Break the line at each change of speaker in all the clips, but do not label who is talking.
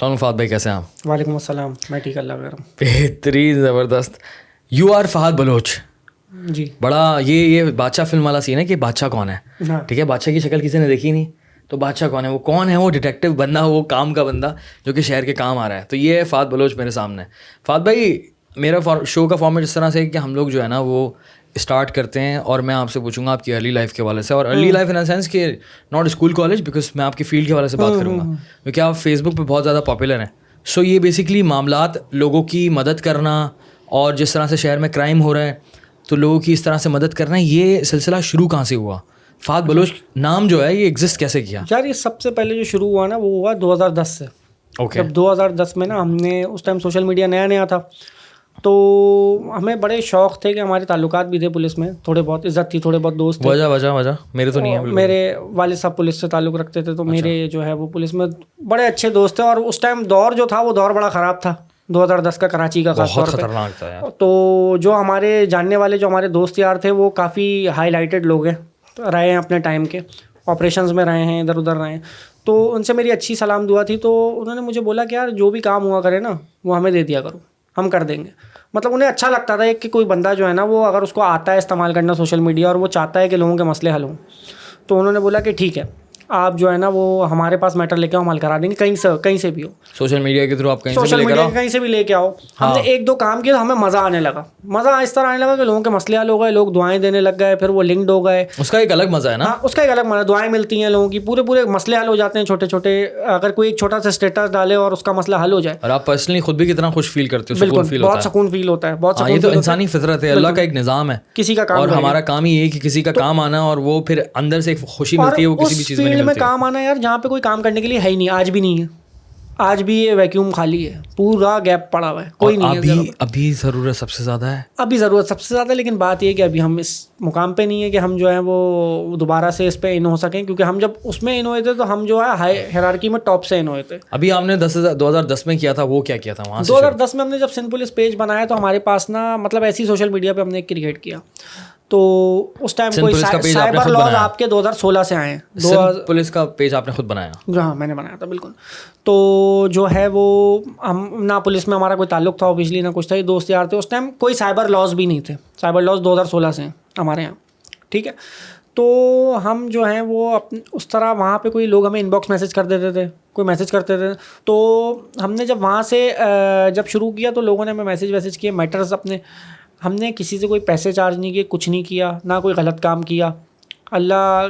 सलाम फ़हद भाई, कैसे हैं आप?
वालेकुम अस्सलाम, मैं ठीक अल्लाह कर।
बेहतरीन, ज़बरदस्त। You are Fahad Baloch.
जी
बड़ा ये बादशाह फिल्म वाला सीन है कि बादशाह कौन है।
हाँ।
ठीक है, बादशाह की शक्ल किसी ने देखी नहीं, तो बादशाह कौन है? वो कौन है? वो डिटेक्टिव बंदा, वो काम का बंदा जो कि शहर के काम आ रहा है। तो ये है फ़हद बलोच मेरे सामने। फ़हद भाई, मेरा शो का फॉर्मेट इस तरह से है कि हम लोग जो है ना वो स्टार्ट करते हैं और मैं आपसे पूछूंगा आपकी अर्ली लाइफ के हवाले से, और early life in the sense कि नॉट स्कूल कॉलेज, बिकॉज मैं आपकी फील्ड के हवाले से बात करूंगा क्योंकि आप फेसबुक पे बहुत ज़्यादा पॉपुलर हैं। सो ये बेसिकली मामलात, लोगों की मदद करना, और जिस तरह से शहर में क्राइम हो रहा है तो लोगों की इस तरह से मदद करना, ये सिलसिला शुरू कहाँ से हुआ? फ़हद बलोच नाम जो है ये एग्जिस्ट कैसे किया?
यार, ये सबसे पहले जो शुरू हुआ ना वो हुआ 2010 से।
ओके।
जब 2010 में ना हमने, उस टाइम सोशल मीडिया नया नया था, तो हमें बड़े शौक़ थे कि हमारे ताल्लुकात भी थे पुलिस में, थोड़े बहुत इज़्ज़त थी, थोड़े बहुत दोस्त थे।
वजह मेरे तो नहीं है बिल्कुल।
मेरे वालिद साहब पुलिस से ताल्लुक़ रखते थे, तो मेरे जो है वो पुलिस में बड़े अच्छे दोस्त थे। और उस टाइम दौर जो था वो दौर बड़ा ख़राब था, 2010 का, कराची का खास तौर पे।
खतरनाक था यार।
तो जो हमारे जानने वाले, जो हमारे दोस्त यार थे, वो काफ़ी हाईलाइटेड लोग हैं, रहे हैं अपने टाइम के, ऑपरेशंस में रहे हैं, इधर उधर रहे हैं। तो उनसे मेरी अच्छी सलाम दुआ थी। तो उन्होंने मुझे बोला कि यार जो भी काम हुआ करे ना वो हमें दे दिया करो, हम कर देंगे। मतलब उन्हें अच्छा लगता था कि कोई बंदा जो है ना वो, अगर उसको आता है इस्तेमाल करना सोशल मीडिया और वो चाहता है कि लोगों के मसले हल हों, तो उन्होंने बोला कि ठीक है, आप जो है ना वो हमारे पास मैटर लेके आओ, हम हल करा देंगे, कहीं से भी हो।
सोशल मीडिया के थ्रू आप कहीं से भी
सोशल
लेकर
मीडिया
आओ।
कहीं से भी लेके आओ। हमने एक दो काम किया तो हमें मज़ा आने लगा। मज़ा इस तरह आने लगा कि लोगों के मसले हल हो गए, लोग दुआएं देने लग गए, फिर वो लिंक्ड हो गए।
उसका एक अलग मजा है ना।
हाँ, उसका एक अलग मज़ा, दुआएं मिलती हैं लोगों की, पूरे पूरे मसले हल हो जाते हैं, छोटे छोटे। अगर कोई एक छोटा सा स्टेटस डाले और उसका मसला हल हो जाए,
और आप पर्सनली खुद भी कितना खुश फील करते हो, सुकून
बिल्कुल
फील
बहुत
होता है।
सुकून फील होता है, बहुत
हाँ,
सुकून
ये तो
फील होता है।
इंसानी फितरत है, अल्लाह का एक निज़ाम है।
किसी का काम
और
कर
हमारा काम ही ये है कि किसी का काम आना, और वो फिर अंदर से एक खुशी मिलती है, वो किसी भी चीज़ में नहीं
फील्ड में
मिलती।
काम आना यार, जहाँ पे कोई काम करने के लिए है ही नहीं, आज भी नहीं है। आज भी ये वैक्यूम खाली है, पूरा गैप पड़ा हुआ है, कोई नहीं है।
अभी ज़रूरत सबसे ज़्यादा है,
अभी ज़रूरत सबसे ज़्यादा। लेकिन बात ये है कि अभी हम इस मुकाम पे नहीं है कि हम जो है वो दोबारा से इस पे इन हो सकें, क्योंकि हम जब उसमें इन हुए थे तो हम जो है हाई हायरार्की में टॉप से इन हुए थे।
अभी आपने 2010 में किया था, वो क्या किया था वहाँ से?
2010 में हमने जब सिंध पुलिस पेज बनाया तो हमारे पास ना, मतलब ऐसी सोशल मीडिया पे हमने एक क्रिएट किया। तो उस टाइम कोई साइबर लॉज आपके 2016 से आए हैं।
पुलिस का पेज आपने खुद बनाया?
हाँ, मैंने बनाया था, बिल्कुल। तो जो है वो, हम ना पुलिस में हमारा कोई ताल्लुक था ऑब्वियसली, ना कुछ था, ये दोस्त यार थे। उस टाइम कोई साइबर लॉज भी नहीं थे, साइबर लॉज 2016 से हैं हमारे यहाँ, ठीक है। तो हम जो हैं वो उस तरह वहाँ पे कोई लोग हमें इनबॉक्स मैसेज कर देते थे, कोई मैसेज करते थे। तो हमने जब वहाँ से जब शुरू किया तो लोगों ने हमें मैसेज किए, मैटर्स अपने। हमने किसी से कोई पैसे चार्ज नहीं किए, कुछ नहीं किया, ना कोई गलत काम किया। अल्लाह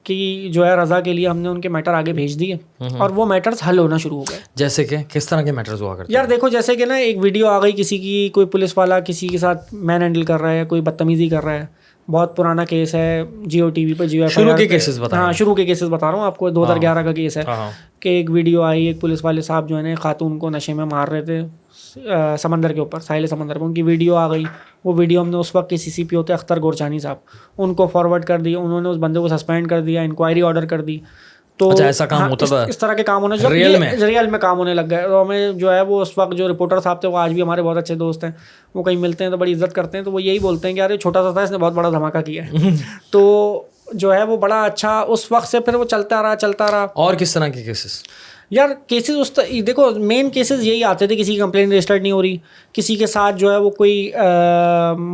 की जो है रज़ा के लिए हमने उनके मैटर आगे भेज दिए और वो मैटर्स हल होना शुरू हो गए।
जैसे कि किस तरह के मैटर्स हुआ करते हैं?
यार देखो, जैसे कि ना एक वीडियो आ गई किसी की, कोई पुलिस वाला किसी के साथ मैन हैंडल कर रहा है, कोई बदतमीज़ी कर रहा है। बहुत पुराना केस है, जियो टीवी पे, जियो
शुरू के केसेस बता।
हाँ, शुरू के केसेस बता रहा हूँ आपको। 2011 का केस है कि एक वीडियो आई, एक पुलिस वाले साहब जो है ना खातून को नशे में मार रहे थे समंदर के ऊपर, साहिल समंदर पे। उनकी वीडियो आ गई। वो वीडियो हमने उस वक्त के CCP होते अख्तर गोरचानी साहब, उनको फॉरवर्ड कर दी। उन्होंने उस बंदे को सस्पेंड कर दिया, इंक्वायरी ऑर्डर कर दी। तो
अच्छा, ऐसा काम होता था?
इस तरह के काम होने, रियल में काम होने लग गए। तो हमें जो है वो उस वक्त जो रिपोर्टर साहब थे, वो आज भी हमारे बहुत अच्छे दोस्त हैं। वो कहीं मिलते हैं तो बड़ी इज्जत करते हैं, तो वो यही बोलते हैं कि यार ये छोटा सा था, इसने बहुत बड़ा धमाका किया है। तो जो है वो बड़ा अच्छा उस वक्त से फिर वो चलता रहा।
और किस तरह के केसेस?
यार केसेस देखो, मेन केसेस यही आते थे, किसी की कंप्लेंट रजिस्टर्ड नहीं हो रही, किसी के साथ जो है वो कोई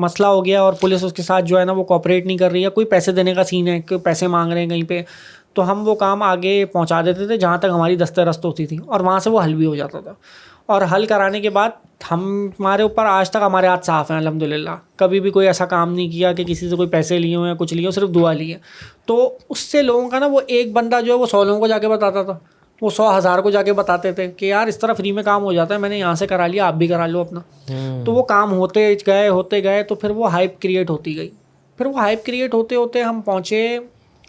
मसला हो गया और पुलिस उसके साथ जो है ना वो कोऑपरेट नहीं कर रही है, कोई पैसे देने का सीन है, कोई पैसे मांग रहे हैं कहीं पे, तो हम वो काम आगे पहुंचा देते थे जहां तक हमारी दस्तरस्त होती थी, और वहां से वो हल भी हो जाता था। और हल कराने के बाद हमारे ऊपर आज तक हमारे हाथ साफ़ हैं अल्हम्दुलिल्लाह। कभी भी कोई ऐसा काम नहीं किया कि किसी से कोई पैसे लिए हों या कुछ लिए हो, सिर्फ दुआ ली है। तो उससे लोगों का ना, वो एक बंदा जो है वो 100 लोगों को जाके बताता था, वो 100,000 को जाके बताते थे कि यार इस तरह फ्री में काम हो जाता है, मैंने यहाँ से करा लिया, आप भी करा लो अपना। तो वो काम होते गए तो फिर वो हाइप क्रिएट होती गई। फिर वो हाइप क्रिएट होते होते हम पहुँचे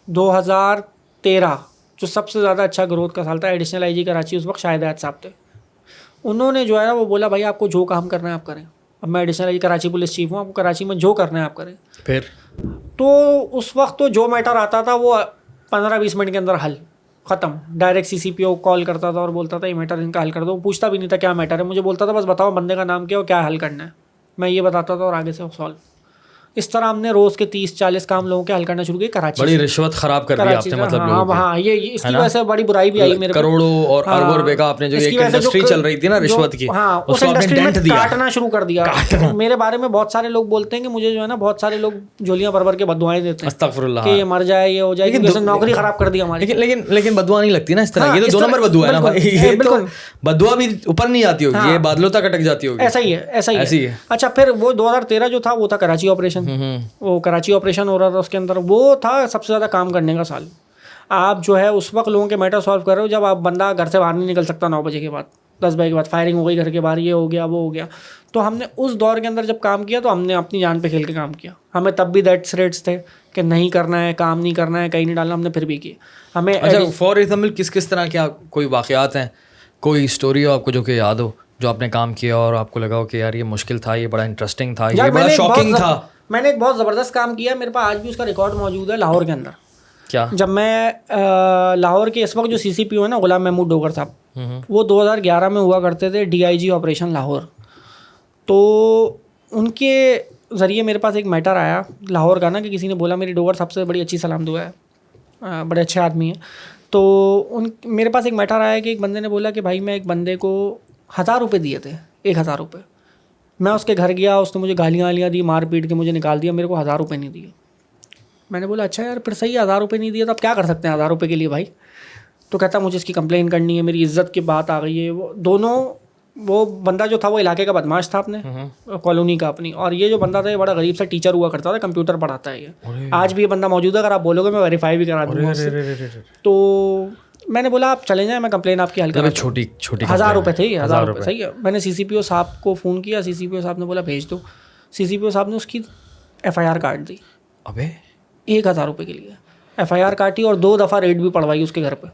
2013, जो सबसे ज़्यादा अच्छा ग्रोथ का साल था। एडिशनल IG कराची उस वक्त शाहिद आयत साहब थे। उन्होंने जो है ना वो बोला, भाई आपको जो काम करना है आप करें। अब मैं additional IG Karachi police chief हूँ, आपको कराची में जो करना है आप करें।
फिर
तो उस वक्त तो जो मैटर आता था वो 15-20 मिनट के अंदर हल ख़त्म। डायरेक्ट CCP को कॉल करता था और बोलता था ये मैटर इनका हल कर दो। पूछता भी नहीं था क्या मैटर है, मुझे बोलता था बस बताओ बंदे का नाम क्या और क्या हल करना है, मैं ये बताता था और आगे से सॉल्व। इस तरह हमने रोज के 30-40 काम लोगों के हल करना शुरू किए कराची
बड़ी रिश्वत खराब कर दी आपने मतलब लोगों की।
हाँ ये इसकी वजह से बड़ी बुराई भी आई मेरे को।
करोड़ों और अरबों रुपए का आपने जो एक इंडस्ट्री चल रही थी ना रिश्वत की,
हाँ उस इंडस्ट्री में काटना शुरू कर दिया। मेरे बारे में बहुत सारे लोग बोलते हैं कि मुझे जो है ना बहुत सारे लोग झोलियां भर भर के बदुआएं देते हैं
अस्तगफुरुल्लाह,
कि ये मर जाए, ये हो जाए, क्योंकि नौकरी खराब कर दी हमारी।
लेकिन बदुआ नहीं लगती ना इस तरह। ये तो 2 नंबर बदुआ है ना भाई, ये तो बदुआ भी ऊपर नहीं आती होगी, ये बादलों तक अटक जाती होगी।
ऐसा ही है। अच्छा फिर वो 2013 जो था वो था कराची ऑपरेशन। वो कराची ऑपरेशन हो रहा था, उसके अंदर वो था सबसे ज़्यादा काम करने का साल। आप जो है उस वक्त लोगों के मैटर सॉल्व कर रहे हो जब आप बंदा घर से बाहर नहीं निकल सकता 9 बजे के बाद, 10 बजे के बाद फायरिंग हो गई घर के बाहर, ये हो गया वो हो गया। तो हमने उस दौर के अंदर जब काम किया तो हमने अपनी जान पे खेल के काम किया। हमें तब भी दैट्स रेट्स थे कि नहीं करना है, काम नहीं करना है, कहीं नहीं डालना, हमने फिर भी किए। हमें
अच्छा फॉर एग्जाम्पल किस तरह के कोई वाक़यात हैं, कोई स्टोरी हो आपको जो कि याद हो, जो आपने काम किया और आपको लगा हो कि यार ये मुश्किल था, ये बड़ा इंटरेस्टिंग था, ये बड़ा शॉकिंग था?
मैंने एक बहुत ज़बरदस्त काम किया, मेरे पास आज भी उसका रिकॉर्ड मौजूद है लाहौर के अंदर।
क्या?
जब मैं लाहौर के इस वक्त जो CCPO है ना गुलाम महमूद डोगर साहब, वो 2011 में हुआ करते थे DIG ऑपरेशन लाहौर। तो उनके ज़रिए मेरे पास एक मैटर आया लाहौर का ना, कि किसी ने बोला मेरी डोगर साहब से बड़ी अच्छी सलाम दुआ है, बड़े अच्छे आदमी हैं। तो मेरे पास एक मैटर आया कि एक बंदे ने बोला कि भाई मैं एक बंदे को 1000 रुपये दिए थे, 1000 रुपये। मैं उसके घर गया, उसने मुझे गालियाँ दी, मार पीट के मुझे निकाल दिया, मेरे को 1000 रुपये नहीं दिए। मैंने बोला अच्छा यार फिर सही है, 1000 रुपये नहीं दिए तो आप क्या कर सकते हैं 1000 रुपये के लिए भाई? तो कहता मुझे इसकी कंप्लेन करनी है, मेरी इज्जत की बात आ गई है। वो बंदा जो था वो इलाके का बदमाश था अपने कॉलोनी का अपनी, और ये जो बंदा था ये बड़ा गरीब सा टीचर हुआ करता था, कंप्यूटर पढ़ाता है ये। आज भी ये बंदा मौजूद है, अगर आप बोलोगे मैं वेरीफाई भी करा दूँगा उससे। तो मैंने बोला आप चले जाएं, मैं कंप्लेन आपकी हल करा।
छोटी
1000 रुपये थे, 1000 रुपये सही है। मैंने CCPO साहब को फ़ोन किया, CCPO साहब ने बोला भेज दो। CCPO साहब ने उसकी FIR काट दी।
अबे
1000 रुपये के लिए FIR काटी और 2 दफ़ा रेड भी पड़वाई उसके घर पे।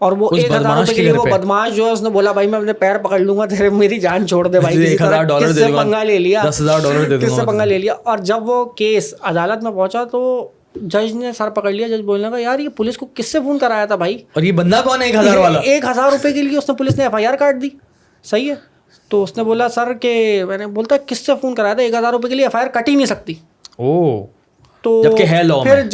और वो 1000 रुपये के लिए वो बदमाश जो है उसने बोला भाई मैं अपने पैर पकड़ लूंगा तेरे, मेरी जान छोड़ दे भाई।
$1000
किससे पंगा ले लिया,
$10,000
किससे पंगा ले लिया। और जब वो केस अदालत में पहुंचा तो जज ने सर पकड़ लिया। जज बोलने का यार ये पुलिस को किससे फ़ोन कराया था भाई,
और ये बंदा कौन है 1000 वाला?
1000 रुपये के लिए उसने पुलिस ने FIR काट दी, सही है। तो उसने बोला सर के, मैंने बोलता किससे फ़ोन कराया था, 1000 रुपये के लिए FIR कट ही नहीं सकती।
ओह,
तो
जबकि है लॉ में।
फिर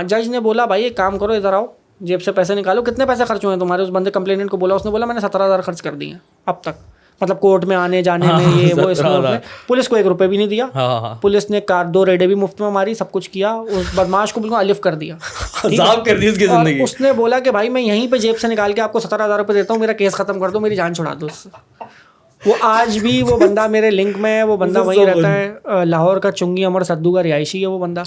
जज ने बोला भाई एक काम करो, इधर आओ, जेब से पैसे निकालो, कितने पैसे खर्च हुए हैं तुम्हारे? उस बंदे कंप्लेनेंट को बोला, उसने बोला मैंने 17,000 खर्च कर दिए अब तक, मतलब कोर्ट में आने जाने में ये वो इसमें। पुलिस को 1 रुपये भी नहीं दिया। पुलिस ने 2 रेडें भी मुफ्त में मारी, सब कुछ किया, उस बदमाश को बिल्कुल अलिफ कर दिया,
साफ कर दी उसकी जिंदगी।
उसने बोला कि भाई मैं यहीं पे जेब से निकाल के आपको 17,000 रुपये देता हूँ, मेरा केस खत्म कर दो, मेरी जान छुड़ा दो उससे। वो आज भी वो बंदा मेरे लिंक में है, वो बंदा वहीं रहता है, लाहौर का चुंगी अमर सद्दू का रिहायशी है वो बंदा।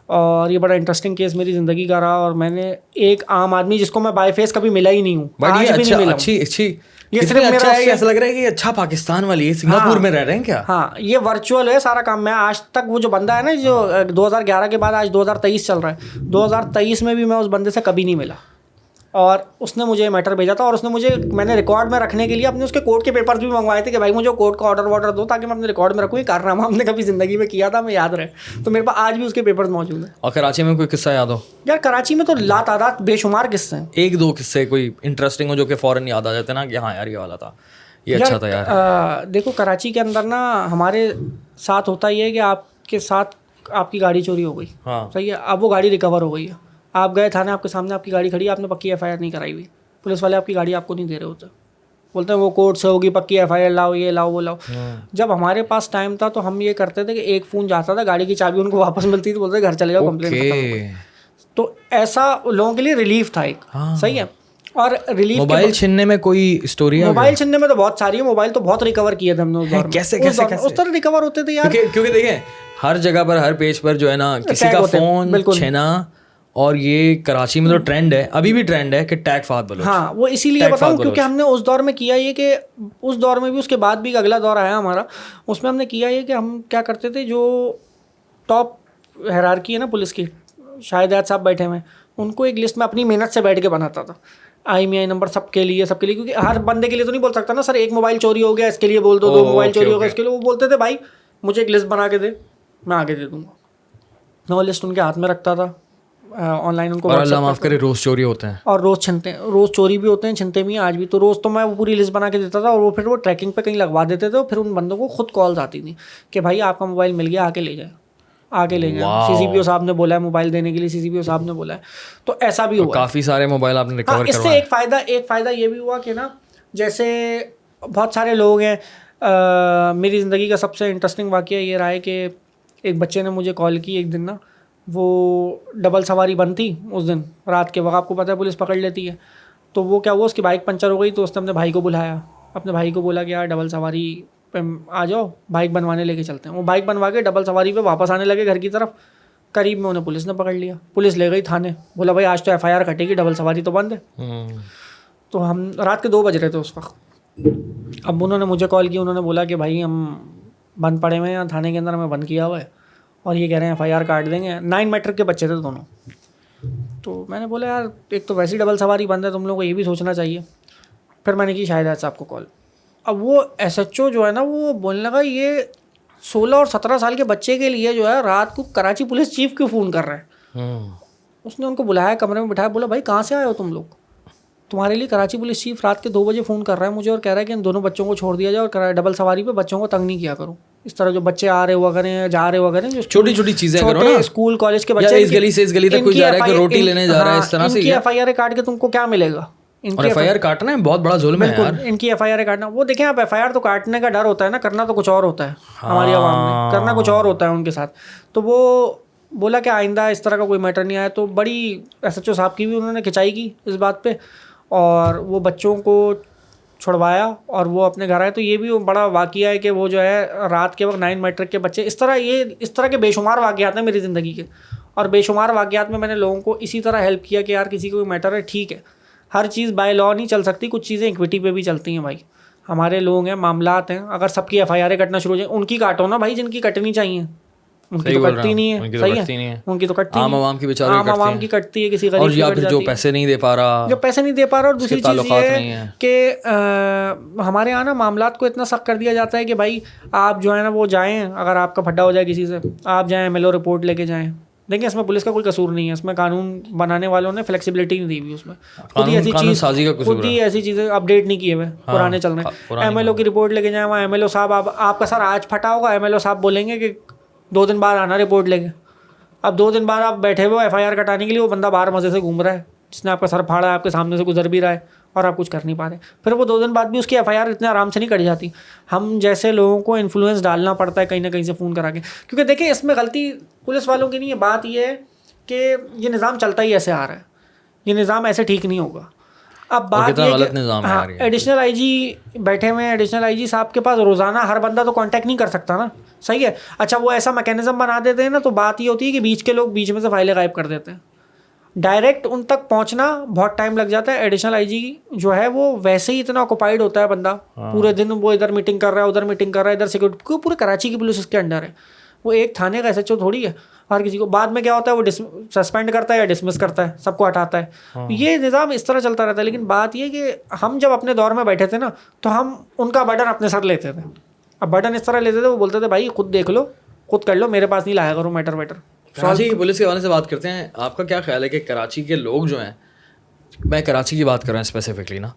और ये बड़ा इंटरेस्टिंग केस मेरी ज़िंदगी का रहा। और मैंने एक आम आदमी जिसको मैं बाय फेस कभी मिला ही नहीं हूँ, आज भी नहीं मिला।
अच्छी
ये सिर्फ
अच्छा है, ऐसा लग रहा है कि अच्छा पाकिस्तान वाली है, सिंगापुर में रह रहे हैं क्या?
हाँ ये वर्चुअल है सारा काम। मैं आज तक वो जो बंदा है ना जो 2011 के बाद आज 2023 चल रहा है, 2023 में भी मैं उस बंदे से कभी नहीं मिला। और उसने मुझे मैटर भेजा था और उसने मुझे, मैंने रिकॉर्ड में रखने के लिए अपने उसके कोर्ट के पेपर्स भी मंगवाए थे कि भाई मुझे कोर्ट का ऑर्डर दो ताकि मैं अपने रिकॉर्ड में रखूँ ये कारनामा हमने कभी ज़िंदगी में किया था, मैं याद रहे। तो मेरे पास आज भी उसके पेपर्स मौजूद हैं।
और कराची में कोई किस्सा याद हो?
यार कराची में तो लातादाद बेशुमार किस्से हैं।
1-2 किस्से कोई इंटरेस्टिंग हो जो कि फ़ौरन याद आ जाते ना कि हाँ यार ये वाला था, ये अच्छा था यार।
देखो कराची के अंदर ना हमारे साथ होता ही है कि आपके साथ आपकी गाड़ी चोरी हो गई, सही है, अब वो गाड़ी रिकवर हो गई है, आप गए थाने, आपके सामने आपकी गाड़ी खड़ी है, आपने पक्की FIR नहीं कराई हुई, पुलिस वाले आपकी गाड़ी आपको नहीं दे रहे होते, बोलते हैं वो कोर्ट से होगी, पक्की FIR लाओ, ये लाओ वो लाओ। जब हमारे पास टाइम था तो हम ये करते थे कि एक फ़ोन जाता था, गाड़ी की चाबी उनको वापस मिलती थी, बोलते घर चले जाओ, कंप्लेंट खत्म हो गई। तो ऐसा लोगों के लिए रिलीफ था एक, सही है। और रिलीफ
मोबाइल छीनने में कोई स्टोरी है?
मोबाइल छीनने में तो बहुत सारी है, मोबाइल तो बहुत रिकवर किए थे हमने उस दौर में।
कैसे
उस तरह रिकवर होते थे यार,
क्योंकि देखिए हर जगह पर हर पेज पर जो है ना किसी का फ़ोन छीना, और ये कराची में तो ट्रेंड है, अभी भी ट्रेंड है कि टैग फात बलोच।
हाँ वो इसीलिए बताऊँ क्योंकि हमने उस दौर में किया ये कि उस दौर में भी, उसके बाद भी अगला दौर आया हमारा, उसमें हमने किया ये कि हम क्या करते थे, जो टॉप हायरार्की है ना पुलिस की, शाहिद साहब बैठे हुए, उनको एक लिस्ट में अपनी मेहनत से बैठ के बनाता था, IMEI नंबर सबके लिए, क्योंकि हर बंदे के लिए तो नहीं बोल सकता ना सर, एक मोबाइल चोरी हो गया इसके लिए बोल दो, 2 मोबाइल चोरी हो गया इसके लिए। वो बोलते थे भाई मुझे एक लिस्ट बना के दे, मैं आगे दे दूँगा। मैं वो लिस्ट उनके हाथ में रखता था, ऑनलाइन उनको,
और अल्लाह माफ़ करे रोज़ चोरी होते हैं,
और रोज़ छिनते हैं, रोज़ चोरी भी होते हैं, छिनते भी हैं आज भी। तो रोज़ तो मैं वो पूरी लिस्ट बना के देता था और वो फिर वो ट्रैकिंग पे कहीं लगवा देते थे, और फिर उन बंदों को खुद कॉल्स आती थी कि भाई आपका मोबाइल मिल गया, आके ले जाए। आके ले गए। CCPO साहब ने बोला है मोबाइल देने के लिए, CCPO साहब ने बोला है, तो ऐसा भी हुआ।
काफ़ी सारे मोबाइल आपने रिकवर
इससे
करवाए।
एक फ़ायदा ये भी हुआ कि ना, जैसे बहुत सारे लोग हैं, मेरी ज़िंदगी का सबसे इंटरेस्टिंग वाक़या ये रहा है कि एक बच्चे ने मुझे कॉल की एक दिन ना, वो डबल सवारी बंद थी उस दिन रात के वक्त, आपको पता है पुलिस पकड़ लेती है। तो वो क्या हुआ, उसकी बाइक पंचर हो गई, तो उसने अपने भाई को बुलाया, अपने भाई को बोला कि यार डबल सवारी पे आ जाओ, बाइक बनवाने लेके चलते हैं। वो बाइक बनवा के डबल सवारी पे वापस आने लगे घर की तरफ, करीब में उन्हें पुलिस ने पकड़ लिया। पुलिस ले गई थाने, बोला भाई आज तो FIR कटेगी, डबल सवारी तो बंद है। तो हम रात के 2 बज रहे थे उस वक्त। अब उन्होंने मुझे कॉल किया, उन्होंने बोला कि भाई हम बंद पड़े हुए हैं थाने के अंदर, हमें बंद किया हुआ है और ये कह रहे हैं FIR काट देंगे। 9 मैट्रिक के बच्चे थे दोनों। तो मैंने बोला यार एक तो वैसी डबल सवारी बंद है, तुम लोगों को ये भी सोचना चाहिए। फिर मैंने की शाहिद साहब को कॉल। अब वो SHO जो है ना, वो बोलने लगा ये 16 और 17 साल के बच्चे के लिए जो है रात को कराची पुलिस चीफ क्यों फ़ोन कर रहे हैं। उसने उनको बुलाया, कमरे में बिठाया, बोला भाई कहाँ से आए हो तुम लोग, तुम्हारे लिए कराची पुलिस चीफ रात के 2 बजे फ़ोन कर रहा है मुझे और कह रहा है कि इन दोनों बच्चों को छोड़ दिया जाए और डबल सवारी पे बच्चों को तंग नहीं किया करो। इस तरह जो बच्चे आ रहे हुआ करें, जा रहे हुआ करें, जो
छोटी छोटी चीज़ें करो ना,
स्कूल कॉलेज के बच्चे,
इस गली से इस गली तक कोई जा रहा है, कोई रोटी लेने जा रहा है, इस तरह से
इनकी FIR काट के तुमको क्या मिलेगा।
और FIR काटना है बहुत बड़ा जुल्म है यार।
इनकी FIR काटना, वो देखें आप, FIR तो काटने का डर होता है ना, करना तो कुछ और होता है। हमारी आवाम में करना कुछ और होता है उनके साथ। तो वो बोला कि आइंदा इस तरह का कोई मैटर नहीं आया। तो बड़ी SHO साहब की भी उन्होंने खिंचाई की इस बात पे, और वो बच्चों को छुड़वाया और वो अपने घर आए। तो ये भी बड़ा वाक़या है कि वो जो है रात के वक्त 9 मैट्रिक के बच्चे, इस तरह के बेशुमार वाक़यात हैं मेरी ज़िंदगी के। और बेशुमार वाक़यात में मैंने लोगों को इसी तरह हेल्प किया कि यार किसी को मैटर है, ठीक है, हर चीज़ बाय लॉ नहीं चल सकती, कुछ चीज़ें इक्विटी पे भी चलती हैं भाई। हमारे लोग हैं, मामलात हैं, अगर सबकी FIR कटना शुरू हो जाए, उनकी काटो ना भाई जिनकी कटनी चाहिए, उनकी तो कटती नहीं है। सही है, उनकी तो कटती, आम आवाम की बेचारे, आम आवाम की कटती है, किसी गरीब की कट जाती है,
जो पैसे नहीं दे पा रहा,
और दूसरी चीज़ ये है कि हमारे यहाँ ना मामलात को इतना सख्त कर दिया जाता है कि भाई आप जो है ना वो जाएँ, अगर आपका फड्डा हो जाए किसी से, आप जाएँ MLO रिपोर्ट लेके जाएँ। देखिए इसमें पुलिस का कोई कसूर नहीं है, इसमें कानून बनाने वालों ने फ्लेक्सिबिलिटी नहीं दी हुई, उसमें खुद ही ऐसी चीज़ें अपडेट नहीं किए हुए, पुराने चल रहे हैं। MLO की रिपोर्ट लेके जाए, वहाँ MLO साहब, आपका सर आज फटा होगा, MLO साहब बोलेंगे कि 2 दिन बाद आना रिपोर्ट लेके। अब 2 दिन बाद आप बैठे हुए FIR कटाने के लिए, वो बंदा बाहर मज़े से घूम रहा है, जिसने आपका सर फाड़ा है, आपके सामने से गुजर भी रहा है और आप कुछ कर नहीं पा रहे। फिर वो 2 दिन बाद भी उसकी FIR इतने आराम से नहीं कट जाती। हम जैसे लोगों को इन्फ्लुएंस डालना पड़ता है कहीं ना कहीं से फ़ोन करा के, क्योंकि देखिए इसमें गलती पुलिस वालों की नहीं है। बात ये है कि ये निज़ाम चलता ही ऐसे आ रहा है, ये निज़ाम ऐसे ठीक नहीं होगा। अब बात ये कि एडिशनल IG बैठे हुए हैं, एडिशनल IG साहब के पास रोज़ाना हर बंदा तो कांटेक्ट नहीं कर सकता ना, सही है। अच्छा वो ऐसा मैकेनिज्म बना देते हैं ना, तो बात ये होती है कि बीच के लोग बीच में से फाइलें गायब कर देते हैं, डायरेक्ट उन तक पहुंचना बहुत टाइम लग जाता है। एडिशनल IG जो है वो वैसे ही इतना ऑक्यूपाइड होता है बंदा, पूरे दिन वो इधर मीटिंग कर रहा है, उधर मीटिंग कर रहा है, इधर सिक्योरिटी, पूरे कराची की पुलिस उसके अंडर है। वो एक थाने का SHO थोड़ी है, हर किसी को बाद में क्या होता है वो सस्पेंड करता है या डिसमिस करता है, सबको हटाता है। ये निज़ाम इस तरह चलता रहता है। लेकिन बात ये कि हम जब अपने दौर में बैठे थे ना, तो हम उनका बर्डन अपने सर लेते थे। अब बर्डन इस तरह लेते थे, वो बोलते थे भाई खुद देख लो, खुद कर लो, मेरे पास नहीं लाया करो मैटर।
कराची की पुलिस के हवाले से बात करते हैं, आपका क्या ख्याल है कि कराची के लोग जो हैं, मैं कराची की बात कर रहा हूँ स्पेसिफिकली ना,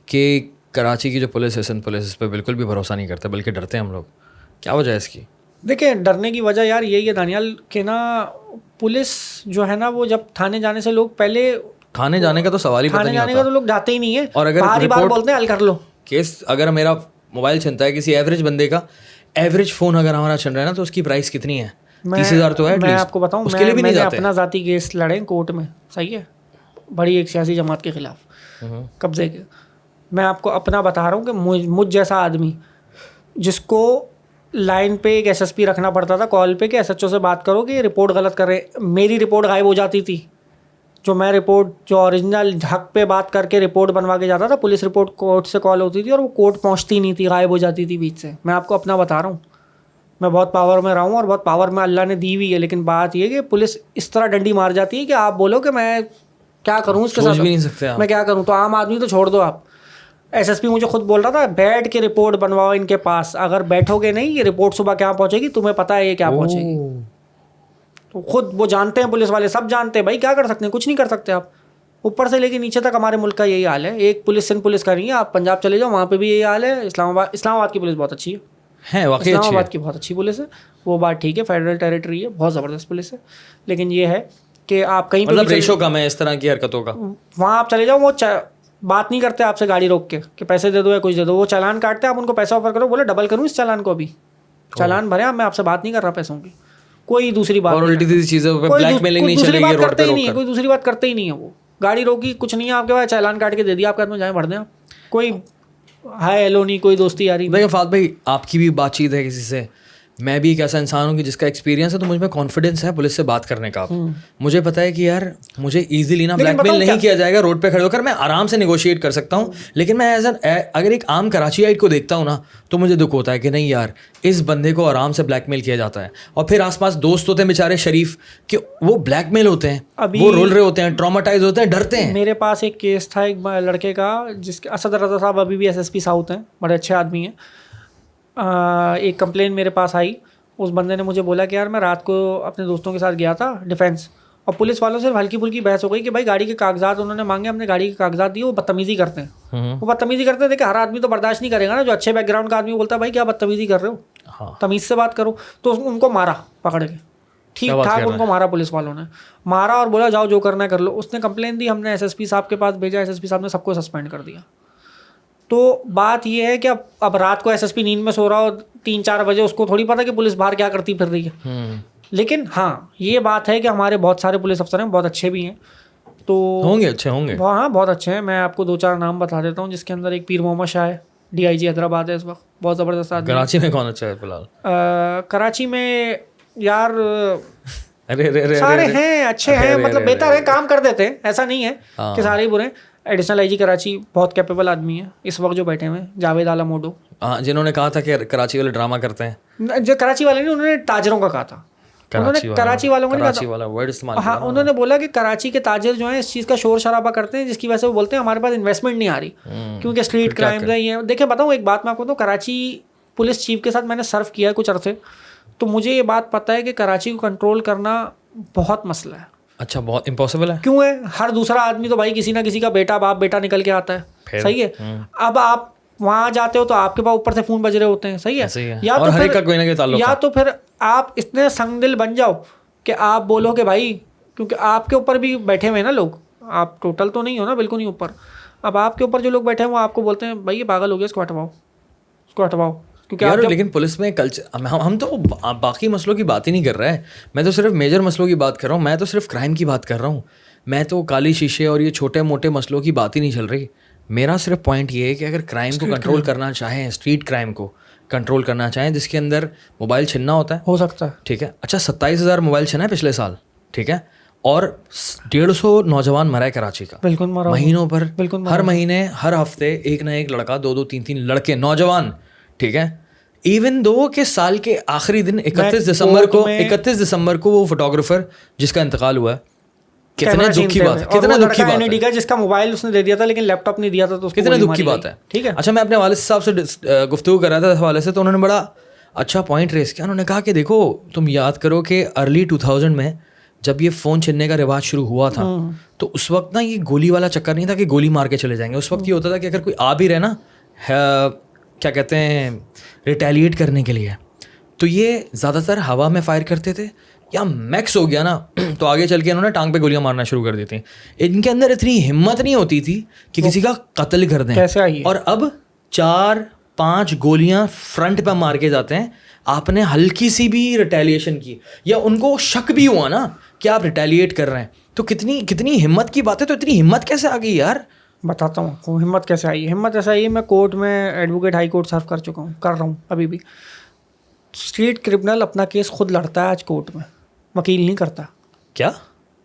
कि कराची की जो पुलिस है, सिंध पुलिस, इस पर बिल्कुल भी भरोसा नहीं करते, बल्कि डरते हैं हम लोग। क्या वजह है इसकी?
देखिए डरने की वजह यार यही है दानियाल कि ना, पुलिस जो है ना, वो जब थाने जाने से लोग पहले,
थाने जाने का तो सवाल ही पता नहीं होता, थाने जाने का
तो लोग जाते ही नहीं है,
और अगर
बार बार बोलते हैं हल कर लो
केस। अगर मेरा मोबाइल छिनता है, किसी एवरेज बंदे का एवरेज फ़ोन अगर हमारा छिन रहा है ना, तो उसकी प्राइस कितनी है? 30,000 तो है।
मैं आपको बताऊं, उसके लिए भी नहीं जाते। अपना ज़ाती केस लड़े कोर्ट में, सही है, बड़ी एक सियासी जमात के खिलाफ कब्जे के। मैं आपको अपना बता रहा हूँ कि मुझ जैसा आदमी जिसको लाइन पे एक SSP रखना पड़ता था कॉल पे कि SHO से बात करो कि रिपोर्ट गलत कर रहे, मेरी रिपोर्ट गायब हो जाती थी। जो मैं रिपोर्ट, जो ओरिजिनल हक पे बात करके रिपोर्ट बनवा के जाता था, पुलिस रिपोर्ट कोर्ट से कॉल होती थी और वो कोर्ट पहुंचती नहीं थी, गायब हो जाती थी बीच से। मैं आपको अपना बता रहा हूँ, मैं बहुत पावर में रहा हूँ और बहुत पावर में अल्लाह ने दी हुई है। लेकिन बात ये कि पुलिस इस तरह डंडी मार जाती है कि आप बोलो कि मैं क्या करूँ इसके साथ,
भी नहीं सकते
मैं क्या करूँ। तो आम आदमी तो छोड़ दो आप, SSP मुझे खुद बोल रहा था बैठ के रिपोर्ट बनवाओ इनके पास, अगर बैठोगे नहीं ये रिपोर्ट सुबह क्या पहुंचेगी तुम्हें पता है ये क्या पहुंचेगी। तो खुद वो जानते हैं, पुलिस वाले सब जानते हैं भाई, क्या कर सकते हैं, कुछ नहीं कर सकते आप। ऊपर से लेके नीचे तक हमारे मुल्क का यही हाल है। एक पुलिस सिंध पुलिस का नहीं है, आप पंजाब चले जाओ वहाँ पे भी यही हाल है। इस्लामाबाद की पुलिस बहुत अच्छी है,
वाकई
इस्लामाबाद की बहुत अच्छी पुलिस है, वो बात ठीक है, फेडरल टेरिटरी है, बहुत ज़बरदस्त पुलिस है, लेकिन ये है कि आप कहीं पे
मतलब रेशो कम है इस तरह की हरकतों का।
वहाँ आप चले जाओ, वो बात नहीं करते आपसे गाड़ी रोक के कि पैसे दे दो या कुछ दे दो, वो चालान काटते हैं, आप उनको पैसा ऑफर करो, बोले डबल करूँ इस चालान को, अभी चालान भरे आप, मैं आपसे बात नहीं कर रहा पैसों की, कोई दूसरी बात
और उल्टी सीधी चीज़ों पे ब्लैकमेलिंग नहीं
दूसरी
चलेगी
बात
रोड
करते
पे
ही नहीं है,
रोक
कोई दूसरी बात करते ही नहीं है। वो गाड़ी रोकी, कुछ नहीं है आपके पास, चालान काट के दे दिया आपके हाथ में, जाए भर दें आप, कोई हाय हेलो नहीं, कोई दोस्ती यारी।
देखिए फात भाई, आपकी भी बातचीत है किसी से, मैं भी एक ऐसा इंसान हूँ कि जिसका एक्सपीरियंस है, तो मुझ में कॉन्फिडेंस है पुलिस से बात करने का। मुझे पता है कि यार मुझे इजीली ना ब्लैकमेल नहीं किया जाएगा, रोड पे खड़े होकर मैं आराम से नेगोशिएट कर सकता हूँ। लेकिन मैं अगर एक आम कराचीआइट को देखता हूँ ना, तो मुझे दुख होता है कि नहीं यार, इस बंदे को आराम से ब्लैकमेल किया जाता है। और फिर आसपास दोस्त होते हैं बेचारे शरीफ, कि वो ब्लैकमेल होते हैं, वो रोल रहे होते हैं, ट्रॉमाटाइज होते हैं, डरते हैं।
मेरे पास एक केस था एक लड़के का, जिसके असद रजा साहब अभी भी SSP साउथ हैं, बड़े अच्छे आदमी हैं। एक कंप्लेन मेरे पास आई, उस बंदे ने मुझे बोला कि यार मैं रात को अपने दोस्तों के साथ गया था डिफेंस, और पुलिस वालों से हल्की फुल्की बहस हो गई कि भाई गाड़ी के कागजात उन्होंने मांगे, हमने गाड़ी के कागजात दिए, वो बदतमीजी करते हैं। वो बदतमीजी करते हैं, देखिए हर आदमी तो बर्दाश्त नहीं करेगा ना, जो अच्छे बैकग्राउंड का आदमी बोलता है भाई क्या बदतमीजी कर रहे हो,
हाँ।
तमीज़ से बात करो, तो उनको मारा पकड़ के, ठीक ठाक उनको मारा, पुलिस वालों ने मारा और बोला जाओ जो करना है कर लो। उसने कंप्लेन दी, हमने SSP साहब के पास भेजा, SSP साहब ने सबको सस्पेंड कर दिया। तो बात ये है कि अब रात को SSP नींद में सो रहा हो 3-4 बजे, उसको थोड़ी पता कि पुलिस बाहर क्या करती फिर रही है। लेकिन हाँ ये बात है कि हमारे बहुत सारे पुलिस अफसर हैं, बहुत अच्छे भी हैं, तो
होंगे, अच्छे होंगे।
हाँ बहुत अच्छे हैं। मैं आपको 2-4 नाम बता देता हूँ, जिसके अंदर एक पीर मोहम्मद शाह है, DIG हैदराबाद है इस वक्त, बहुत ज़बरदस्त आदमी।
कराची में कौन अच्छा है फिलहाल?
कराची में यार
अरे
सारे हैं, अच्छे हैं, मतलब बेहतर है, काम कर देते हैं, ऐसा नहीं है कि सारे ही बुरे हैं। एडिशनल IG कराची बहुत कैपेबल आदमी है इस वक्त जो बैठे हुए हैं, जावेद आला मोडो,
जिन्होंने कहा था कि कराची वाले ड्रामा करते हैं।
जो कराची वाले नहीं, उन्होंने ताजरों का कहा था, उन्होंने कराची वालों को नहीं
वाला वर्ड इस्तेमाल
हाँ, उन्होंने बोला कि कराची के ताजिर जो हैं इस चीज़ का शोर शराबा करते हैं, जिसकी वजह से वो बोलते हैं हमारे पास इन्वेस्टमेंट नहीं आ रही, क्योंकि स्ट्रीट क्राइम है ये। देखिए बताऊँ एक बात मैं आपको, तो कराची पुलिस चीफ के साथ मैंने सर्व किया है कुछ अर्से, तो मुझे ये बात पता है कि कराची को कंट्रोल करना बहुत मसला है।
अच्छा, बहुत इम्पॉसिबल है।
क्यों है? हर दूसरा आदमी तो भाई किसी ना किसी का बेटा बाप बेटा निकल के आता है, सही है। अब आप वहाँ जाते हो तो आपके पास ऊपर से फोन बज रहे होते हैं, सही है। या
और
तो
हर एक का कोई ना कोई ताल्लुक है।
या तो फिर आप इतने संगदिल बन जाओ कि आप बोलो कि भाई, क्योंकि आपके ऊपर भी बैठे हुए हैं ना लोग, आप टोटल तो नहीं हो ना, बिल्कुल नहीं ऊपर। अब आपके ऊपर जो लोग बैठे हैं वो आपको बोलते हैं भाई ये पागल हो गया, इसको हटवाओ, इसको हटवाओ, क्योंकि
यार लेकिन पुलिस में कल्चर, हम तो बाकी मसलों की बात ही नहीं कर रहे हैं। मैं तो सिर्फ मेजर मसलों की बात कर रहा हूँ, मैं तो सिर्फ क्राइम की बात कर रहा हूँ। मैं तो काली शीशे और ये छोटे मोटे मसलों की बात ही नहीं चल रही। मेरा सिर्फ पॉइंट ये है कि अगर क्राइम को कंट्रोल करना चाहें, स्ट्रीट क्राइम को कंट्रोल करना चाहें, जिसके अंदर मोबाइल छीनना होता है,
हो सकता है,
ठीक है। अच्छा 27,000 मोबाइल छीना है पिछले साल, ठीक है, और 150 नौजवान मरा है कराची का,
बिल्कुल मरा
महीनों पर,
बिल्कुल
हर महीने हर हफ्ते एक ना एक लड़का, 2-2 3-3 लड़के नौजवान, ठीक है। इवन दो के साल के आखिरी दिन 31 दिसंबर को वो फोटोग्राफर जिसका इंतकाल हुआ है, कितने दुख की बात है, कितना दुख की बात है,
जिसका मोबाइल उसने दे दिया था लेकिन लैपटॉप नहीं दिया था, तो
कितने दुख की बात है,
ठीक है।
अच्छा मैं अपने वालिद साहब से गुफ्तगू कर रहा था इस हवाले से, तो उन्होंने बड़ा अच्छा पॉइंट रेस किया। उन्होंने कहा कि देखो तुम याद करो कि अर्ली 2000 में जब ये फ़ोन छीनने का रिवाज शुरू हुआ था, तो उस वक्त ना ये गोली वाला चक्कर नहीं था कि गोली मार के चले जाएंगे। उस वक्त ये होता था कि अगर कोई आ भी रहे ना, क्या कहते हैं, रिटेलिएट करने के लिए, तो ये ज़्यादातर हवा में फायर करते थे, या मैक्स हो गया ना तो आगे चल के इन्होंने टांग पे गोलियां मारना शुरू कर दी थी। इनके अंदर इतनी हिम्मत नहीं होती थी कि किसी का कत्ल कर दें।
कैसे आई? और
अब 4-5 गोलियां फ्रंट पे मार के जाते हैं। आपने हल्की सी भी रिटेलिएशन की या उनको शक भी हुआ ना कि आप रिटेलिएट कर रहे हैं, तो कितनी हिम्मत की बात है। तो इतनी हिम्मत कैसे आ गई यार?
बताता हूँ आपको हिम्मत कैसे आई। हिम्मत ऐसा आई, मैं कोर्ट में एडवोकेट हाई कोर्ट सर्व कर चुका हूँ, कर रहा हूँ अभी भी। स्ट्रीट क्रिमिनल अपना केस खुद लड़ता है आज कोर्ट में, वकील नहीं करता।
क्या?